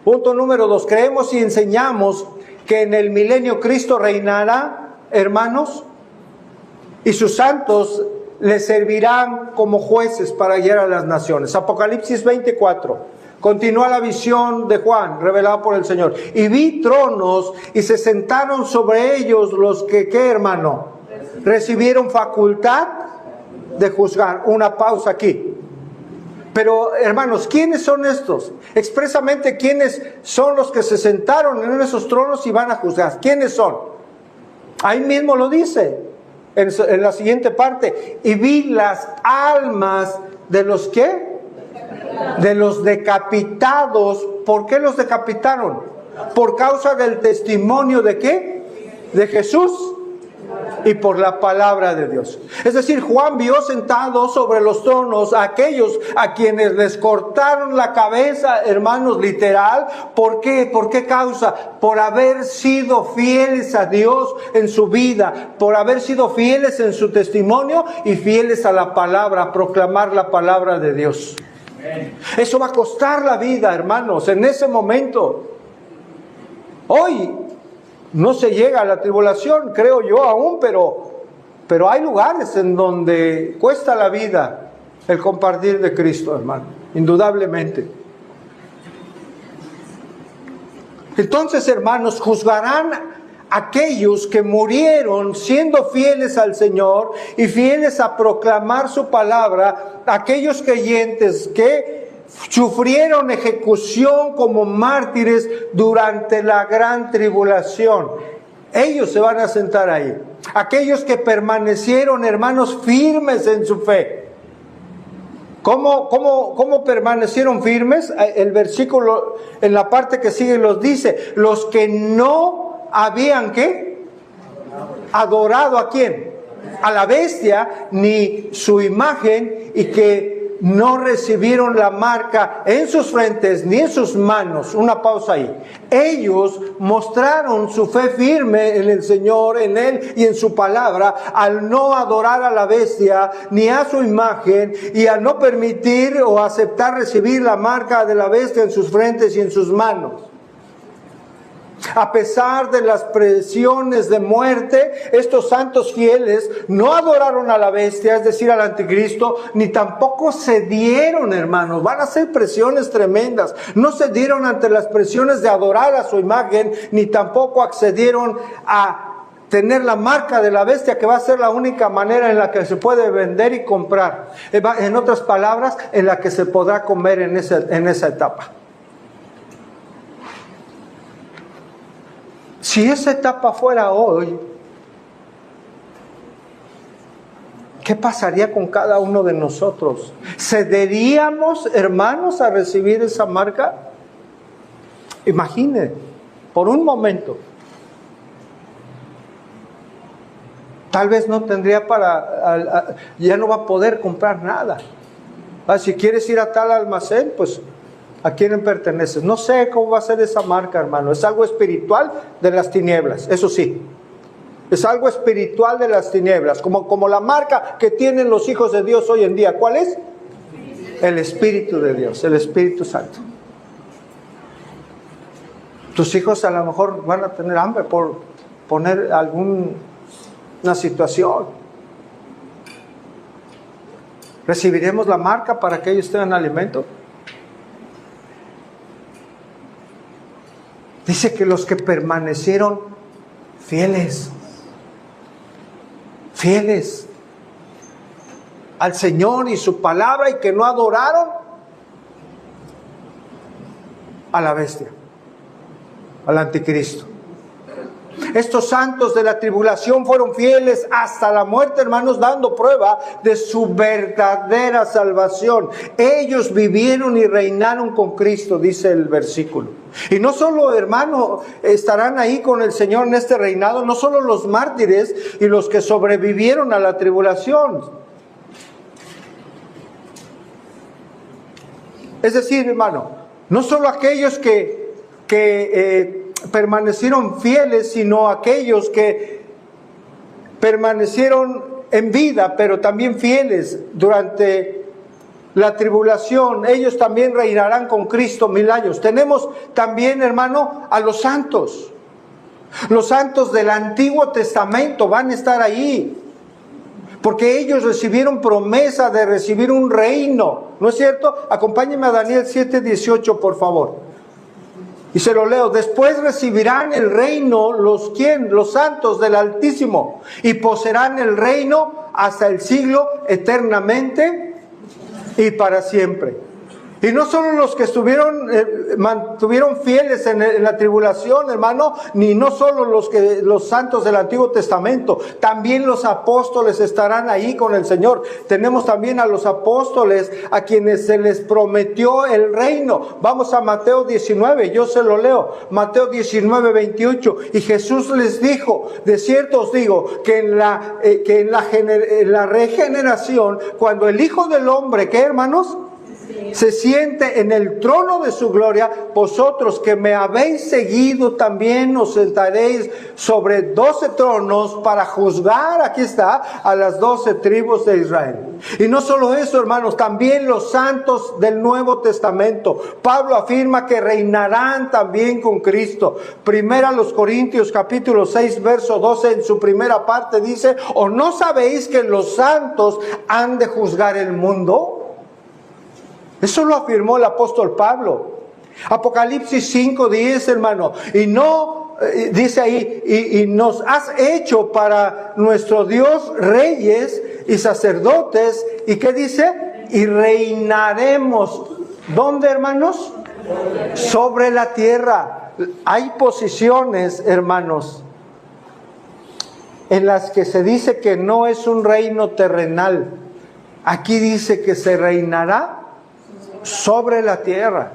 punto número 2. Creemos y enseñamos que en el milenio Cristo reinará, hermanos, y sus santos le servirán como jueces para guiar a las naciones. Apocalipsis 24. Continúa la visión de Juan, revelada por el Señor. Y vi tronos, y se sentaron sobre ellos los que, ¿qué, hermano? Recibieron facultad de juzgar. Una pausa aquí. Pero, hermanos, ¿quiénes son estos? Expresamente, ¿quiénes son los que se sentaron en esos tronos y van a juzgar? ¿Quiénes son? Ahí mismo lo dice, en la siguiente parte. Y vi las almas de los que... de los decapitados. ¿Por qué los decapitaron? Por causa del testimonio de ¿qué? De Jesús y por la palabra de Dios. Es decir, Juan vio sentados sobre los tronos a aquellos a quienes les cortaron la cabeza, hermanos, literal. ¿Por qué? ¿Por qué causa? Por haber sido fieles a Dios en su vida, por haber sido fieles en su testimonio y fieles a la palabra, a proclamar la palabra de Dios. Eso va a costar la vida, hermanos, en ese momento. Hoy no se llega a la tribulación, creo yo aún, pero hay lugares en donde cuesta la vida el compartir de Cristo, hermano, indudablemente. Entonces, hermanos, juzgarán aquellos que murieron siendo fieles al Señor y fieles a proclamar su palabra, aquellos creyentes que sufrieron ejecución como mártires durante la gran tribulación. Ellos se van a sentar ahí. Aquellos que permanecieron, hermanos, firmes en su fe. ¿Cómo permanecieron firmes? El versículo en la parte que sigue los dice, los que no habían, ¿qué? Adorado ¿a quién? A la bestia, ni su imagen, y que no recibieron la marca en sus frentes ni en sus manos. Una pausa ahí. Ellos mostraron su fe firme en el Señor, en Él y en su palabra, al no adorar a la bestia ni a su imagen, y al no permitir o aceptar recibir la marca de la bestia en sus frentes y en sus manos. A pesar de las presiones de muerte, estos santos fieles no adoraron a la bestia, es decir, al anticristo, ni tampoco cedieron, hermanos. Van a ser presiones tremendas. No cedieron ante las presiones de adorar a su imagen, ni tampoco accedieron a tener la marca de la bestia, que va a ser la única manera en la que se puede vender y comprar. En otras palabras, en la que se podrá comer en esa etapa. Si esa etapa fuera hoy, ¿qué pasaría con cada uno de nosotros? ¿Cederíamos, hermanos, a recibir esa marca? Imagine, por un momento. Tal vez no tendría ya no va a poder comprar nada. Si quieres ir a tal almacén, pues ¿a quién perteneces? No sé cómo va a ser esa marca, hermano. Es algo espiritual de las tinieblas, eso sí. Es algo espiritual de las tinieblas, como la marca que tienen los hijos de Dios hoy en día. ¿Cuál es? El Espíritu de Dios, el Espíritu Santo. Tus hijos a lo mejor van a tener hambre por poner alguna situación. ¿Recibiremos la marca para que ellos tengan alimento? Dice que los que permanecieron fieles al Señor y su palabra, y que no adoraron a la bestia, al anticristo. Estos santos de la tribulación fueron fieles hasta la muerte, hermanos, dando prueba de su verdadera salvación. Ellos vivieron y reinaron con Cristo, dice el versículo. Y no solo, hermano, estarán ahí con el Señor en este reinado, no solo los mártires y los que sobrevivieron a la tribulación. Es decir, hermano, no solo aquellos que permanecieron fieles, sino aquellos que permanecieron en vida, pero también fieles durante la tribulación. Ellos también reinarán con Cristo 1000 años. Tenemos también, hermano, a los santos. Los santos del Antiguo Testamento van a estar ahí, porque ellos recibieron promesa de recibir un reino. ¿No es cierto? Acompáñenme a Daniel 7:18, por favor. Y se lo leo. Después recibirán el reino los santos del Altísimo, y poseerán el reino hasta el siglo, eternamente y para siempre. Y no solo los que mantuvieron fieles en la tribulación, hermano, ni no solo los santos del Antiguo Testamento, también los apóstoles estarán ahí con el Señor. Tenemos también a los apóstoles a quienes se les prometió el reino. Vamos a Mateo 19, yo se lo leo. Mateo 19:28. Y Jesús les dijo: de cierto os digo que en la regeneración, cuando el Hijo del Hombre, ¿qué, hermanos?, se siente en el trono de su gloria, vosotros que me habéis seguido también os sentaréis sobre 12 tronos para juzgar, aquí está, a las 12 tribus de Israel. Y no solo eso, hermanos, también los santos del Nuevo Testamento. Pablo afirma que reinarán también con Cristo. Primera a los Corintios capítulo 6 verso 12, en su primera parte dice: ¿o no sabéis que los santos han de juzgar el mundo? Eso lo afirmó el apóstol Pablo. Apocalipsis 5:10, hermano. Y no, dice ahí, y nos has hecho para nuestro Dios reyes y sacerdotes. ¿Y qué dice? Y reinaremos. ¿Dónde, hermanos? Sobre la tierra. Hay posiciones, hermanos, en las que se dice que no es un reino terrenal, Aquí dice que se reinará sobre la tierra.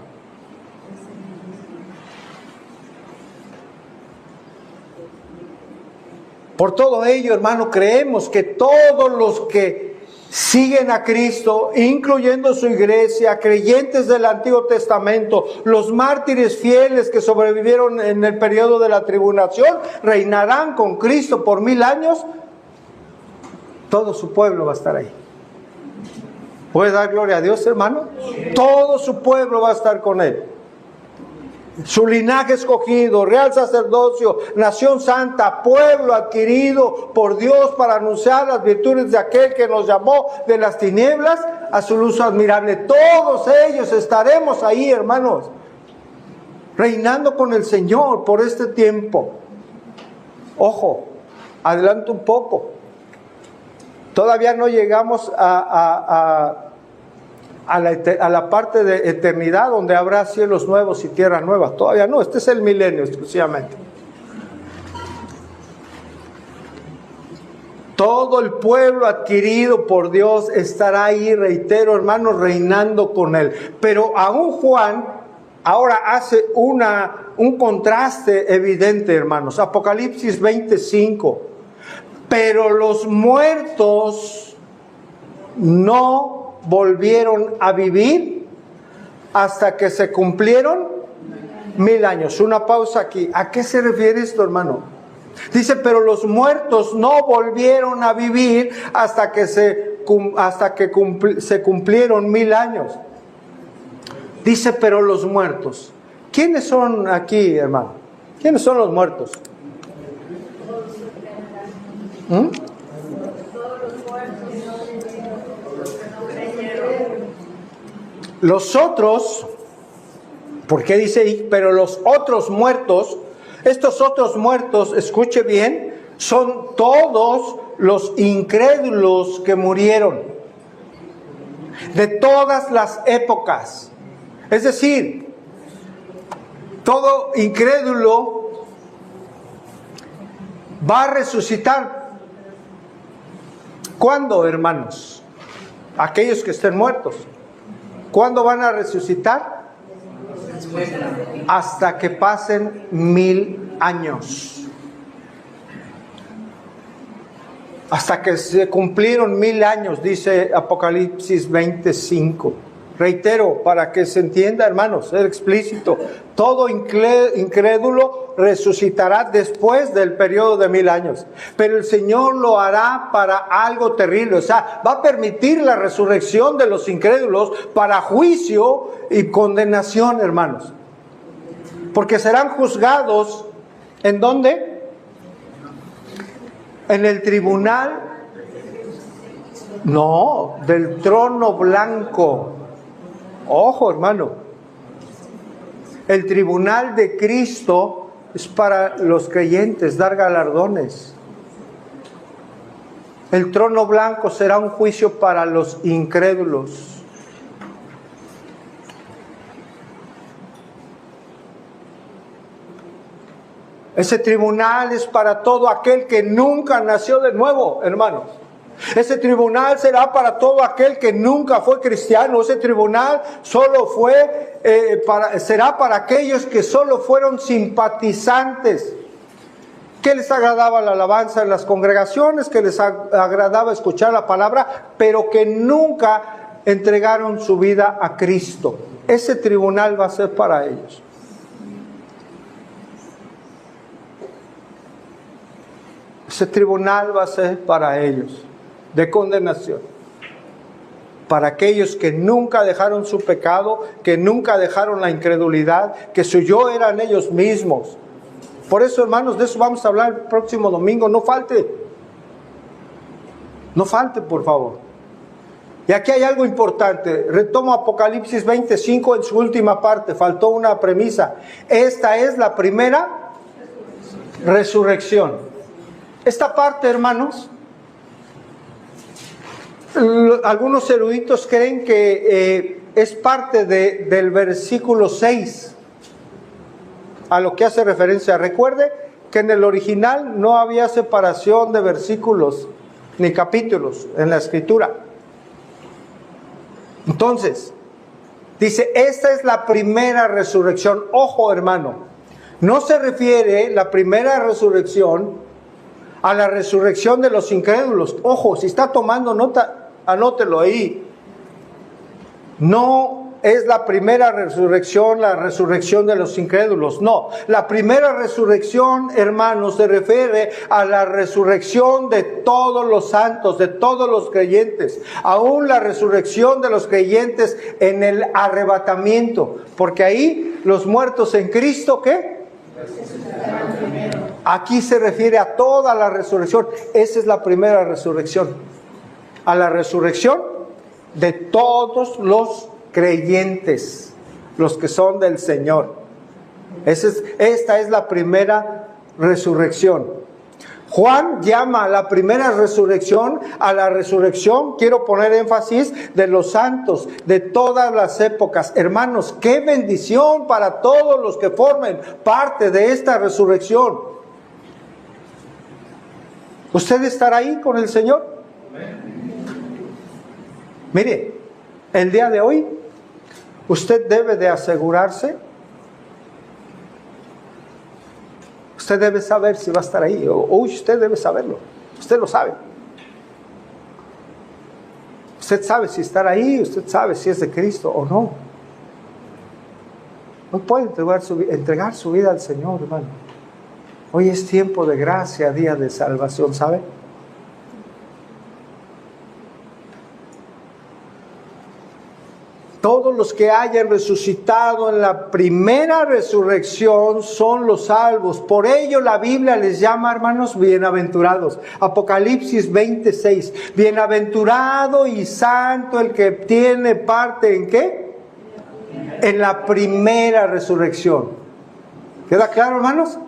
Por todo ello, hermano, creemos que todos los que siguen a Cristo, incluyendo su iglesia, creyentes del Antiguo Testamento, los mártires fieles que sobrevivieron en el periodo de la tribulación, reinarán con Cristo por 1000 años. Todo su pueblo va a estar ahí. ¿Puede dar gloria a Dios, hermano? Todo su pueblo va a estar con Él. Su linaje escogido, real sacerdocio, nación santa, pueblo adquirido por Dios para anunciar las virtudes de aquel que nos llamó de las tinieblas a su luz admirable. Todos ellos estaremos ahí, hermanos, reinando con el Señor por este tiempo. Ojo, adelanto un poco. Todavía no llegamos a la parte de eternidad donde habrá cielos nuevos y tierra nueva. Todavía no, este es el milenio exclusivamente. Todo el pueblo adquirido por Dios estará ahí, reitero, hermanos, reinando con Él. Pero aún Juan ahora hace un contraste evidente, hermanos. Apocalipsis 25. Pero los muertos no volvieron a vivir hasta que se cumplieron 1000 años. Una pausa aquí. ¿A qué se refiere esto, hermano? Dice, pero los muertos no volvieron a vivir hasta que se cumplieron 1000 años. Dice, pero los muertos. ¿Quiénes son aquí, hermano? ¿Quiénes son los muertos? Los otros, ¿por qué dice ahí? Pero los otros muertos, estos otros muertos, escuche bien, son todos los incrédulos que murieron de todas las épocas. Es decir, todo incrédulo va a resucitar. ¿Cuándo, hermanos? Aquellos que estén muertos. ¿Cuándo van a resucitar? Hasta que pasen 1000 años. Hasta que se cumplieron 1000 años, dice Apocalipsis 25. Reitero, para que se entienda, hermanos, ser explícito, todo incrédulo resucitará después del periodo de 1000 años. Pero el Señor lo hará para algo terrible. O sea, va a permitir la resurrección de los incrédulos para juicio y condenación, hermanos. Porque serán juzgados, ¿en dónde? En el tribunal, no, del trono blanco. Ojo, hermano, el tribunal de Cristo es para los creyentes, dar galardones. El trono blanco será un juicio para los incrédulos. Ese tribunal es para todo aquel que nunca nació de nuevo, hermanos. Ese tribunal será para todo aquel que nunca fue cristiano. Ese tribunal será para aquellos que solo fueron simpatizantes. Que les agradaba la alabanza en las congregaciones, que les agradaba escuchar la palabra, pero que nunca entregaron su vida a Cristo. Ese tribunal va a ser para ellos. Ese tribunal va a ser para ellos, de condenación. Para aquellos que nunca dejaron su pecado, que nunca dejaron la incredulidad, que su yo eran ellos mismos. Por eso, hermanos, de eso vamos a hablar el próximo domingo. No falte. No falte, por favor. Y aquí hay algo importante. Retomo Apocalipsis 25 en su última parte. Faltó una premisa. Esta es la primera resurrección. Esta parte, hermanos, algunos eruditos creen que es parte del versículo 6, a lo que hace referencia. Recuerde que en el original no había separación de versículos ni capítulos en la escritura. Entonces, dice, esta es la primera resurrección. Ojo, hermano, no se refiere la primera resurrección a la resurrección de los incrédulos. Ojo, si está tomando nota, anótelo ahí. No es la primera resurrección, la resurrección de los incrédulos. No, la primera resurrección, hermanos, se refiere a la resurrección de todos los santos, de todos los creyentes. Aún la resurrección de los creyentes en el arrebatamiento. Porque ahí los muertos en Cristo, ¿qué? Aquí se refiere a toda la resurrección. Esa es la primera resurrección. A la resurrección de todos los creyentes, los que son del Señor. Esta es la primera resurrección. Juan llama a la primera resurrección a la resurrección, quiero poner énfasis, de los santos de todas las épocas. Hermanos, qué bendición para todos los que formen parte de esta resurrección. ¿Usted estará ahí con el Señor? Mire, el día de hoy usted debe de asegurarse, usted debe saber si va a estar ahí, o usted debe saberlo, usted lo sabe. Usted sabe si estar ahí, usted sabe si es de Cristo o no. No puede entregar su vida al Señor, hermano. Hoy es tiempo de gracia, día de salvación, ¿sabe? Todos los que hayan resucitado en la primera resurrección son los salvos. Por ello la Biblia les llama, hermanos, bienaventurados. Apocalipsis 26. Bienaventurado y santo el que tiene parte ¿en qué? En la primera resurrección. ¿Queda claro, hermanos?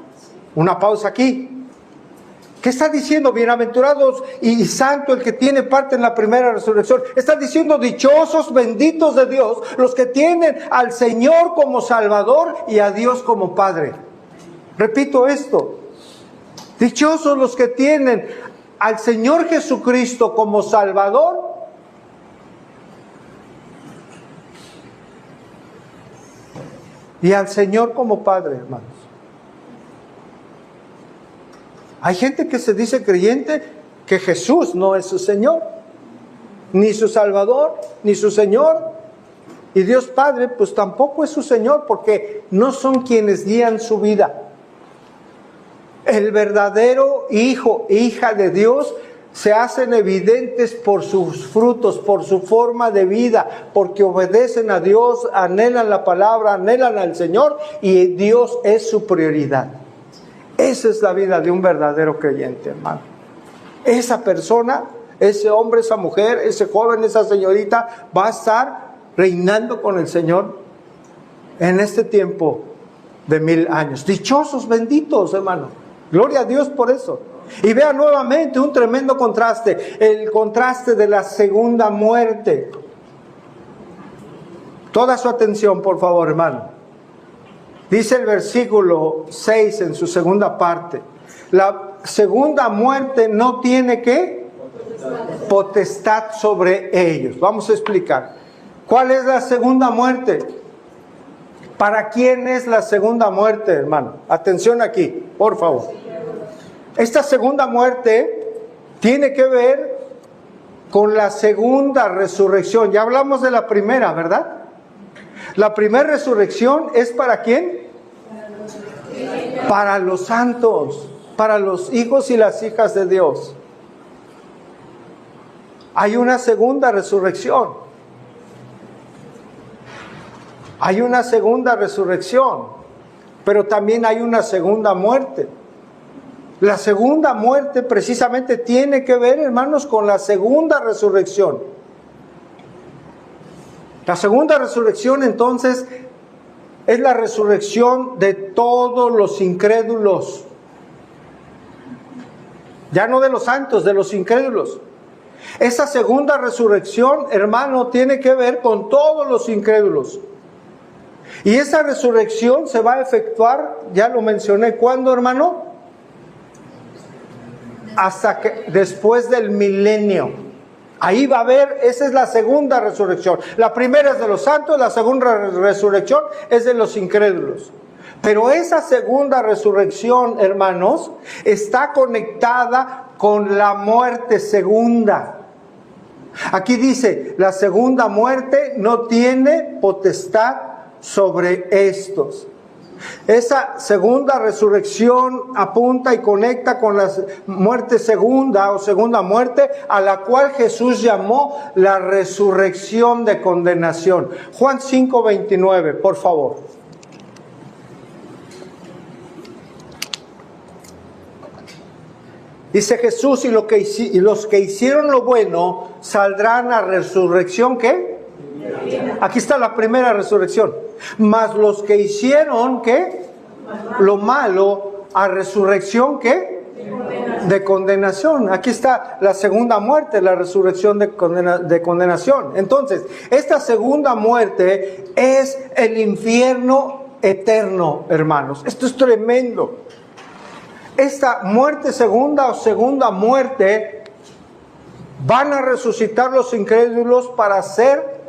Una pausa aquí. ¿Qué está diciendo? Bienaventurados y santo el que tiene parte en la primera resurrección. Está diciendo dichosos, benditos de Dios, los que tienen al Señor como Salvador y a Dios como Padre. Repito esto. Dichosos los que tienen al Señor Jesucristo como Salvador y al Señor como Padre, hermanos. Hay gente que se dice creyente que Jesús no es su Señor, ni su Salvador, ni su Señor. Y Dios Padre pues tampoco es su Señor, porque no son quienes guían su vida. El verdadero hijo, hija de Dios, se hacen evidentes por sus frutos, por su forma de vida, porque obedecen a Dios, anhelan la palabra, anhelan al Señor, y Dios es su prioridad. Esa es la vida de un verdadero creyente, hermano. Esa persona, ese hombre, esa mujer, ese joven, esa señorita, va a estar reinando con el Señor en este tiempo de 1000 años. Dichosos, benditos, hermano. Gloria a Dios por eso. Y vea nuevamente un tremendo contraste, el contraste de la segunda muerte. Toda su atención, por favor, hermano. Dice el versículo 6 en su segunda parte. La segunda muerte no tiene ¿qué? Potestad sobre ellos. Vamos a explicar. ¿Cuál es la segunda muerte? ¿Para quién es la segunda muerte, hermano? Atención aquí, por favor. Esta segunda muerte tiene que ver con la segunda resurrección. Ya hablamos de la primera, ¿verdad? La primera resurrección es ¿para quién? Para los santos, para los hijos y las hijas de Dios. Hay una segunda resurrección. Hay una segunda resurrección, pero también hay una segunda muerte. La segunda muerte precisamente tiene que ver, hermanos, con la segunda resurrección. La segunda resurrección, entonces, es la resurrección de todos los incrédulos. Ya no de los santos, de los incrédulos. Esa segunda resurrección, hermano, tiene que ver con todos los incrédulos. Y esa resurrección se va a efectuar, ya lo mencioné, ¿cuándo, hermano? Hasta que después del milenio. Ahí va a haber, esa es la segunda resurrección. La primera es de los santos, la segunda resurrección es de los incrédulos. Pero esa segunda resurrección, hermanos, está conectada con la muerte segunda. Aquí dice, la segunda muerte no tiene potestad sobre estos. Esa segunda resurrección apunta y conecta con la muerte segunda o segunda muerte, a la cual Jesús llamó la resurrección de condenación. Juan 5:29, por favor. Dice Jesús, y los que hicieron lo bueno saldrán a resurrección, ¿qué? Aquí está la primera resurrección. Mas los que hicieron, ¿qué? Lo malo, a resurrección, ¿qué? De condenación. Aquí está la segunda muerte, la resurrección de condenación. Entonces, esta segunda muerte es el infierno eterno, hermanos. Esto es tremendo. Esta muerte segunda o segunda muerte, van a resucitar los incrédulos para ser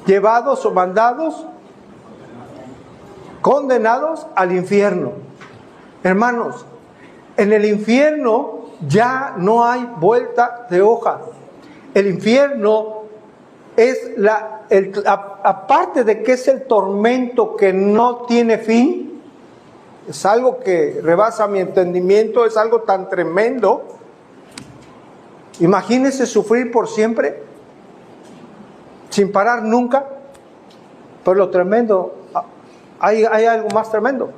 llevados o mandados, condenados al infierno. Hermanos, en el infierno ya no hay vuelta de hoja. El infierno es aparte de que es el tormento que no tiene fin, es algo que rebasa mi entendimiento, es algo tan tremendo. Imagínese sufrir por siempre, sin parar nunca. Pero lo tremendo, hay algo más tremendo,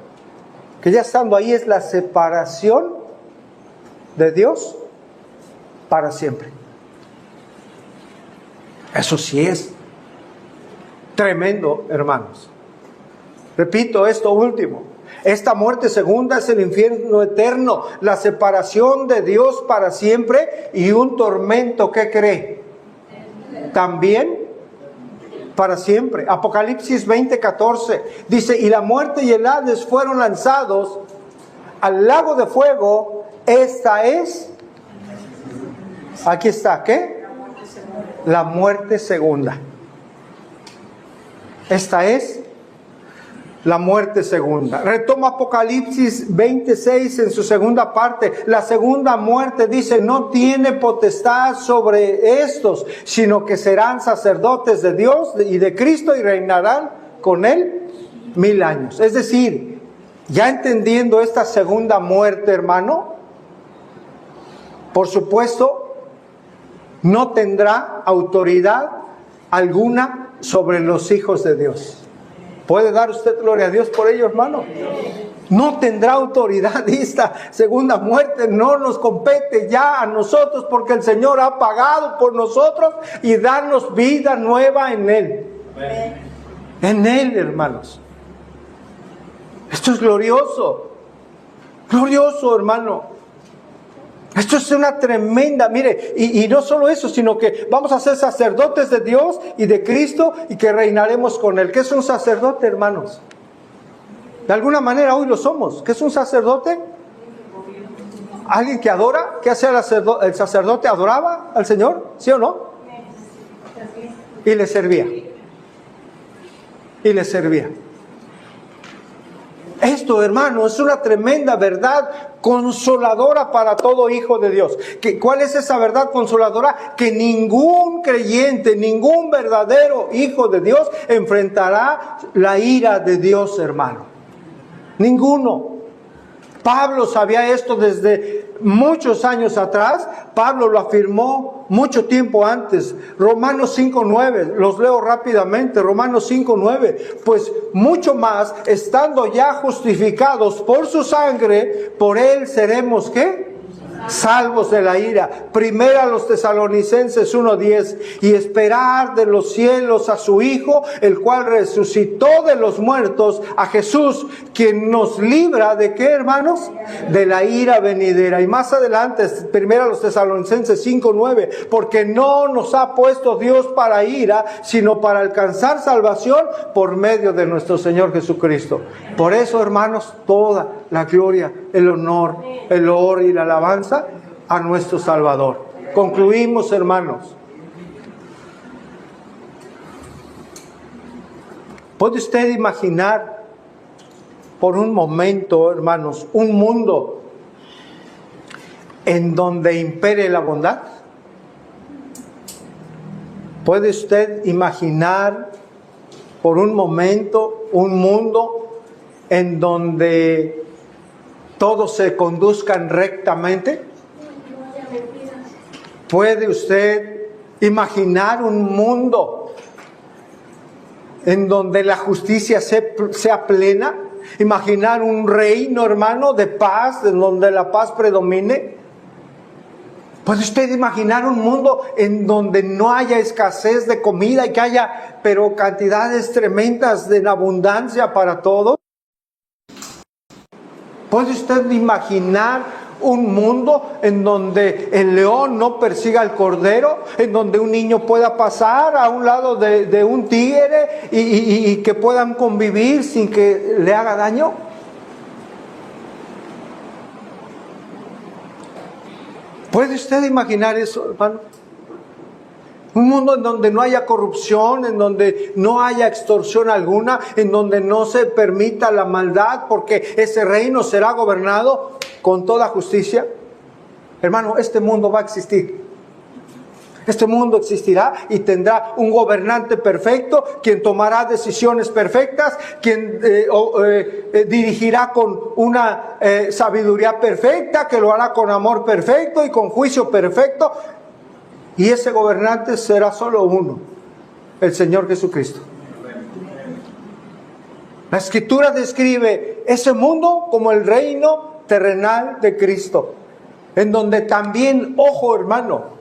que ya estando ahí es la separación de Dios para siempre. Eso sí es tremendo, hermanos. Repito esto último. Esta muerte segunda es el infierno eterno, la separación de Dios para siempre y un tormento, ¿qué cree? También para siempre. Apocalipsis 20:14 dice, y la muerte y el Hades fueron lanzados al lago de fuego. Esta es, aquí está, ¿qué? La muerte segunda. Esta es la muerte segunda. Retoma Apocalipsis 26 en su segunda parte. La segunda muerte, dice, no tiene potestad sobre estos, sino que serán sacerdotes de Dios y de Cristo y reinarán con él 1000 años. Es decir, ya entendiendo esta segunda muerte, hermano, por supuesto, no tendrá autoridad alguna sobre los hijos de Dios. ¿Puede dar usted gloria a Dios por ello, hermano? No tendrá autoridad esta segunda muerte, no nos compete ya a nosotros, porque el Señor ha pagado por nosotros y darnos vida nueva en Él. Amén. En Él, hermanos. Esto es glorioso. Glorioso, hermano. Esto es una tremenda, mire, y no solo eso, sino que vamos a ser sacerdotes de Dios y de Cristo y que reinaremos con Él. ¿Qué es un sacerdote, hermanos? De alguna manera hoy lo somos. ¿Qué es un sacerdote? ¿Alguien que adora? ¿Qué hacía el sacerdote? ¿Adoraba al Señor? ¿Sí o no? Y le servía. Y le servía. Esto, hermano, es una tremenda verdad consoladora para todo hijo de Dios. ¿Cuál es esa verdad consoladora? Que ningún creyente, ningún verdadero hijo de Dios enfrentará la ira de Dios, hermano. Ninguno. Pablo sabía esto desde muchos años atrás. Pablo lo afirmó mucho tiempo antes. Romanos 5:9, los leo rápidamente. Romanos 5:9, pues mucho más, estando ya justificados por su sangre, por él seremos, ¿qué? Salvos de la ira. Primera a los Tesalonicenses 1:10, y esperar de los cielos a su Hijo, el cual resucitó de los muertos, a Jesús, quien nos libra de ¿qué, hermanos? De la ira venidera. Y más adelante, primera a los Tesalonicenses 5:9, porque no nos ha puesto Dios para ira, sino para alcanzar salvación por medio de nuestro Señor Jesucristo. Por eso, hermanos, toda la gloria, el honor, el loor y la alabanza a nuestro Salvador. Concluimos, hermanos. ¿Puede usted imaginar por un momento, hermanos, un mundo en donde impere la bondad? ¿Puede usted imaginar por un momento un mundo en donde todos se conduzcan rectamente? ¿Puede usted imaginar un mundo en donde la justicia sea plena? ¿Imaginar un reino, hermano, de paz, en donde la paz predomine? ¿Puede usted imaginar un mundo en donde no haya escasez de comida y que haya, pero cantidades tremendas de abundancia para todos? ¿Puede usted imaginar un mundo en donde el león no persiga al cordero, en donde un niño pueda pasar a un lado de un tigre y que puedan convivir sin que le haga daño? ¿Puede usted imaginar eso, hermano? Un mundo en donde no haya corrupción, en donde no haya extorsión alguna, en donde no se permita la maldad, porque ese reino será gobernado con toda justicia. Hermano, este mundo va a existir. Este mundo existirá y tendrá un gobernante perfecto, quien tomará decisiones perfectas, quien dirigirá con una sabiduría perfecta, que lo hará con amor perfecto y con juicio perfecto. Y ese gobernante será solo uno, el Señor Jesucristo. La Escritura describe ese mundo como el reino terrenal de Cristo, en donde también, ojo hermano,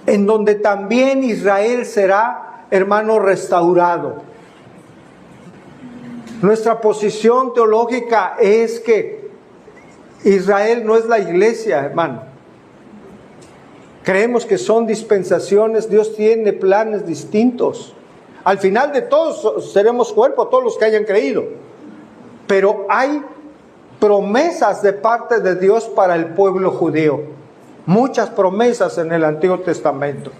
en donde también Israel será, hermano, restaurado. Nuestra posición teológica es que Israel no es la iglesia, hermano. Creemos que son dispensaciones, Dios tiene planes distintos. Al final de todos seremos cuerpo, todos los que hayan creído. Pero hay promesas de parte de Dios para el pueblo judío. Muchas promesas en el Antiguo Testamento.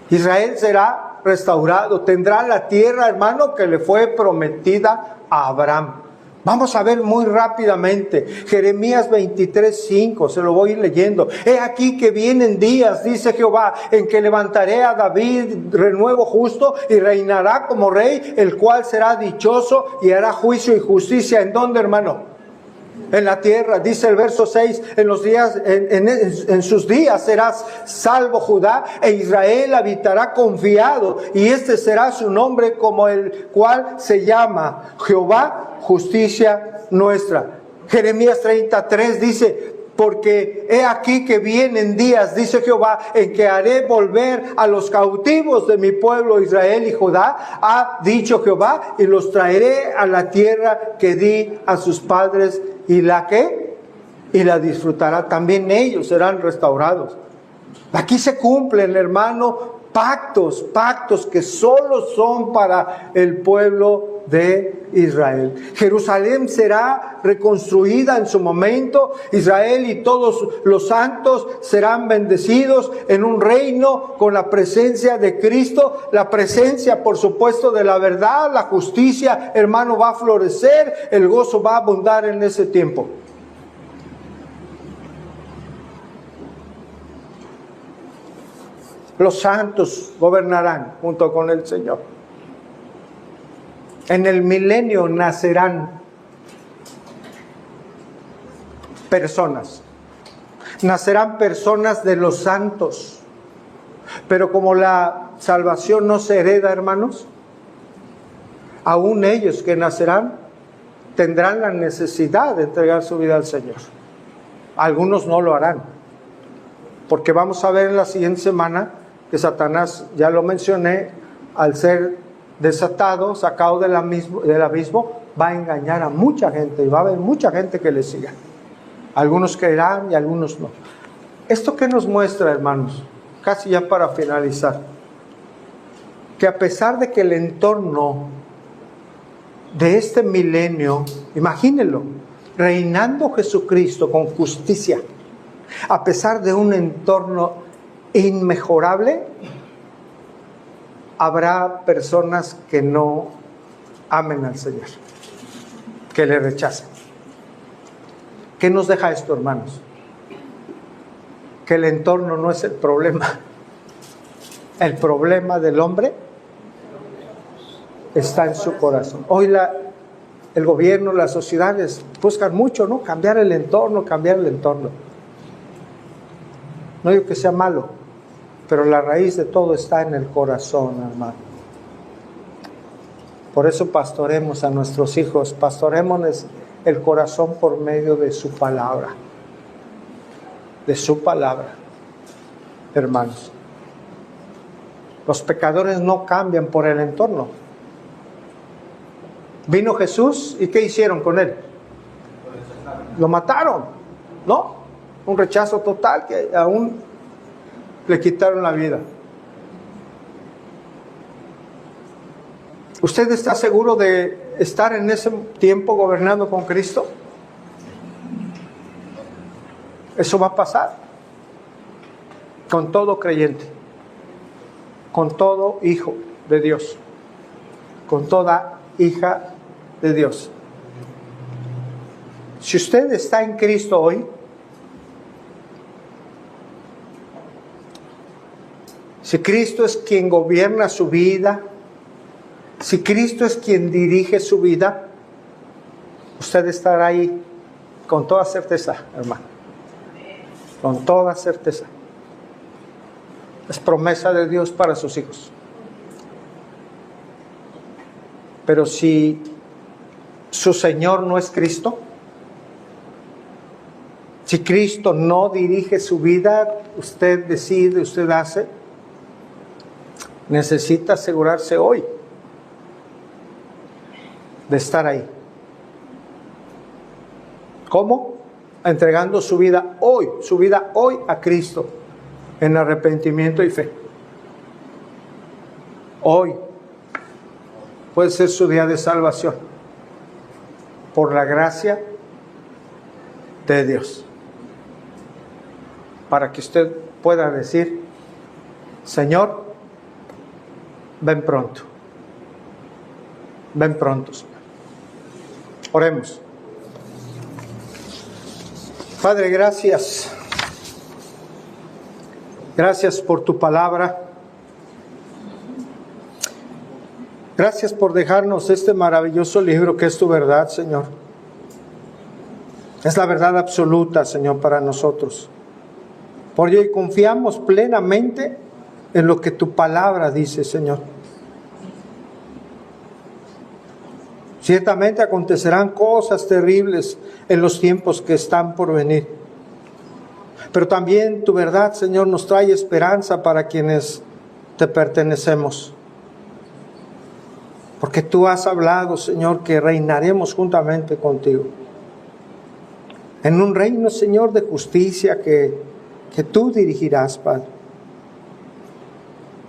Israel será restaurado, tendrá la tierra, hermano, que le fue prometida a Abraham. Vamos a ver muy rápidamente, Jeremías 23:5, se lo voy a ir leyendo. He aquí que vienen días, dice Jehová, en que levantaré a David renuevo justo y reinará como rey, el cual será dichoso y hará juicio y justicia. ¿En dónde, hermano? En la tierra, dice el verso 6, en sus días serás salvo Judá, e Israel habitará confiado, y este será su nombre, como el cual se llama Jehová, justicia nuestra. Jeremías 33 dice, porque he aquí que vienen días, dice Jehová, en que haré volver a los cautivos de mi pueblo Israel y Judá, ha dicho Jehová, y los traeré a la tierra que di a sus padres, y la que, y la disfrutará. También ellos serán restaurados. Aquí se cumplen, hermano, pactos que solo son para el pueblo de Israel. Jerusalén será reconstruida en su momento. Israel y todos los santos serán bendecidos en un reino con la presencia de Cristo. La presencia, por supuesto, de la verdad, la justicia, hermano, va a florecer. El gozo va a abundar en ese tiempo. Los santos gobernarán junto con el Señor. En el milenio nacerán personas. Nacerán personas de los santos. Pero como la salvación no se hereda, hermanos, aún ellos que nacerán tendrán la necesidad de entregar su vida al Señor. Algunos no lo harán. Porque vamos a ver en la siguiente semana que Satanás, ya lo mencioné, al ser desatado, sacado del abismo, va a engañar a mucha gente y va a haber mucha gente que le siga. Algunos creerán y algunos no. ¿Esto qué nos muestra, hermanos? Casi ya para finalizar. Que a pesar de que el entorno de este milenio, imagínenlo, reinando Jesucristo con justicia, A pesar de un entorno inmejorable, habrá personas que no amen al Señor, que le rechacen. ¿Qué nos deja esto, hermanos? Que el entorno no es el problema. El problema del hombre está en su corazón. Hoy el gobierno, las sociedades buscan mucho, ¿no? Cambiar el entorno. No digo que sea malo, pero la raíz de todo está en el corazón, hermano. Por eso pastoremos a nuestros hijos, pastoremos el corazón por medio de su palabra. De su palabra, hermanos. Los pecadores no cambian por el entorno. Vino Jesús y ¿qué hicieron con él? Lo mataron, ¿no? Un rechazo total que aún le quitaron la vida. ¿Usted está seguro de estar en ese tiempo gobernando con Cristo? Eso va a pasar con todo creyente, con todo hijo de Dios, con toda hija de Dios. Si usted está en Cristo hoy, si Cristo es quien gobierna su vida, si Cristo es quien dirige su vida, usted estará ahí con toda certeza, hermano. Con toda certeza. Es promesa de Dios para sus hijos. Pero si su Señor no es Cristo, si Cristo no dirige su vida, usted decide, usted hace, necesita asegurarse hoy de estar ahí. ¿Cómo? Entregando su vida hoy a Cristo en arrepentimiento y fe. Hoy puede ser su día de salvación por la gracia de Dios, para que usted pueda decir: Señor, ven pronto, Señor. Oremos. Padre, gracias. Gracias por tu palabra. Gracias por dejarnos este maravilloso libro que es tu verdad, Señor. Es la verdad absoluta, Señor, para nosotros. Por ello confiamos plenamente en lo que tu palabra dice, Señor. Ciertamente acontecerán cosas terribles en los tiempos que están por venir. Pero también tu verdad, Señor, nos trae esperanza para quienes te pertenecemos. Porque tú has hablado, Señor, que reinaremos juntamente contigo. En un reino, Señor, de justicia que tú dirigirás, Padre.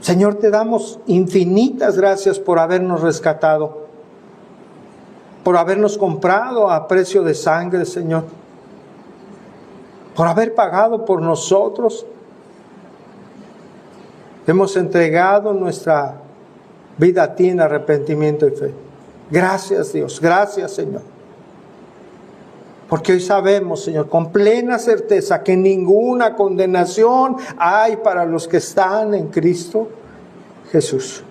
Señor, te damos infinitas gracias por habernos rescatado, por habernos comprado a precio de sangre, Señor, por haber pagado por nosotros. Hemos entregado nuestra vida a ti en arrepentimiento y fe. Gracias, Dios, gracias, Señor. Porque hoy sabemos, Señor, con plena certeza que ninguna condenación hay para los que están en Cristo Jesús.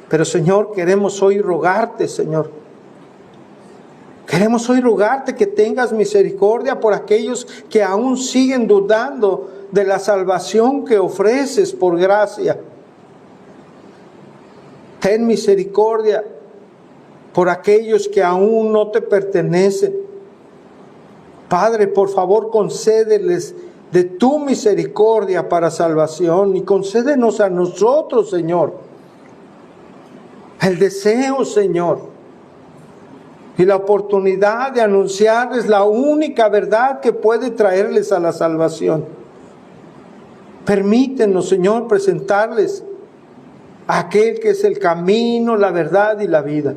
Pero, Señor, queremos hoy rogarte, Señor. Queremos hoy rogarte que tengas misericordia por aquellos que aún siguen dudando de la salvación que ofreces por gracia. Ten misericordia por aquellos que aún no te pertenecen. Padre, por favor, concédeles de tu misericordia para salvación y concédenos a nosotros, Señor, el deseo, Señor, y la oportunidad de anunciarles la única verdad que puede traerles a la salvación. Permítenos, Señor, presentarles a aquel que es el camino, la verdad y la vida.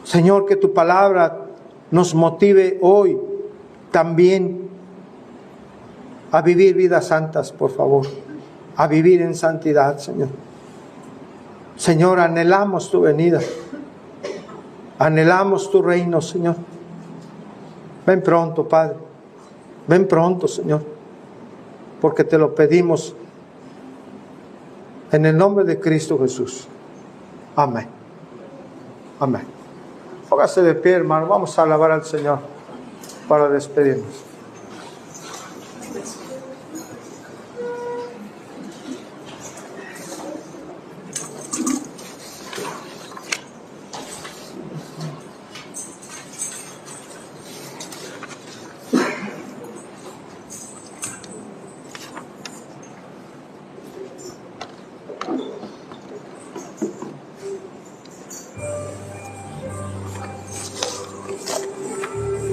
Señor, que tu palabra nos motive hoy también a vivir vidas santas, por favor, a vivir en santidad, Señor. Señor, anhelamos tu venida, anhelamos tu reino, Señor. Ven pronto, Padre, ven pronto, Señor, porque te lo pedimos en el nombre de Cristo Jesús. Amén. Amén. Póngase de pie, hermano. Vamos a alabar al Señor para despedirnos.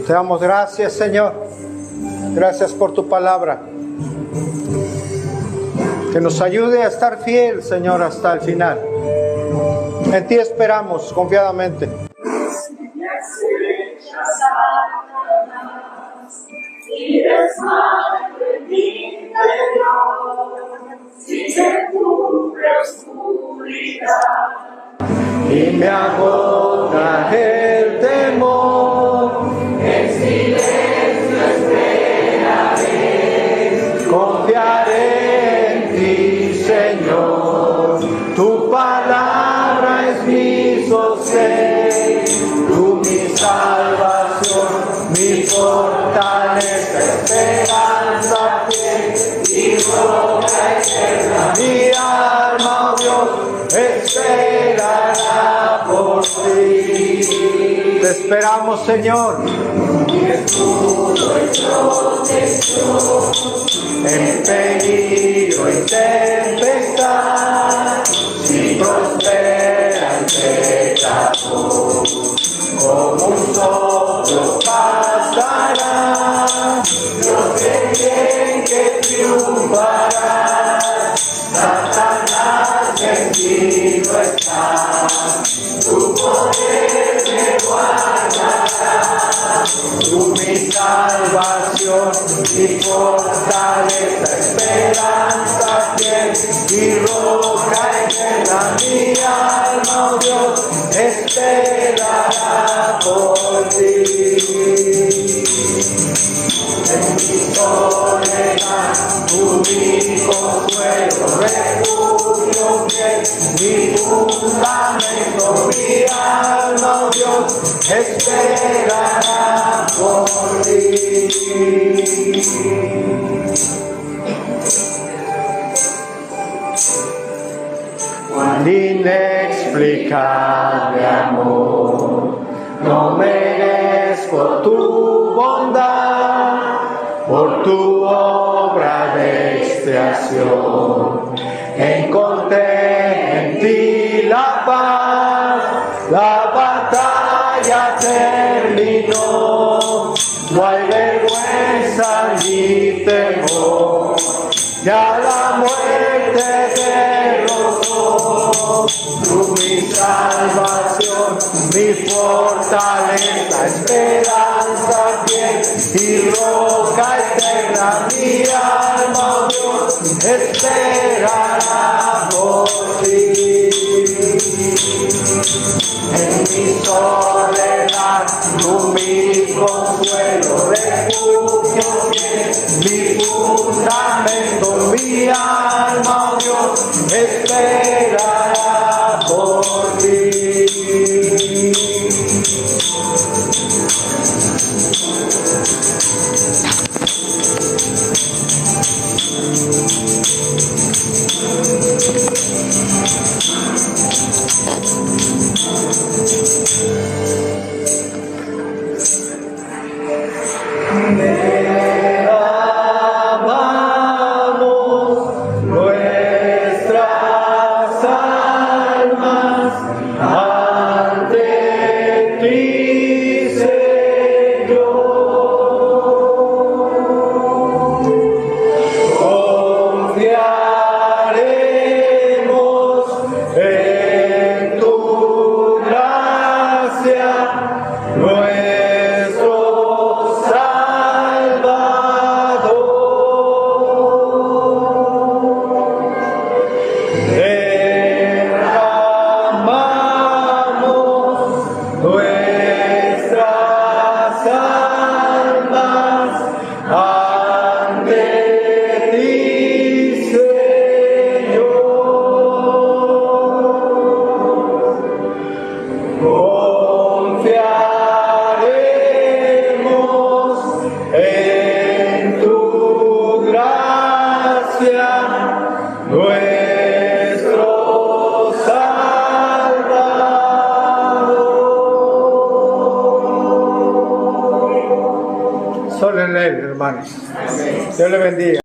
Te damos gracias, Señor. Gracias por tu palabra. Que nos ayude a estar fiel, Señor, hasta el final. En ti esperamos confiadamente. Y me agota el temor. En silencio esperaré, confiaré en ti, Señor. Tu palabra es mi sostén, tú mi salvación, mi fortaleza, esperanza, fiel y roca eterna. Mi alma, oh Dios, esperará por ti. Te esperamos, Señor. Mi escudo y protección, en peligro y tempestad, si prospera el pecador, como un soplo pasará. Yo sé bien que triunfará, Satanás vencido está, tu poder me guardará, tú mi salvación, mi fortaleza, esperanza fiel y roca eterna. Mi alma, oh Dios, esperará por ti. En mi soledad, tú mi consuelo, refugio fiel, mi fundamento, mi alma, oh Dios, esperará por ti. Cuán inexplicable amor, no merezco tu bondad, por tu obra de expiación encontré en ti la paz. La batalla terminó, no hay vergüenza ni temor, ya la muerte derrotó. Tú mi salvación, mi fortaleza, esperanza fiel y roca eterna. Mi alma, oh Dios, esperará por ti. En mi soledad, tú mi consuelo, refugio fiel, mi fundamento, mi alma, oh Dios, esperará por ti. Nuestra Solo en Él, hermanos. Dios le bendiga.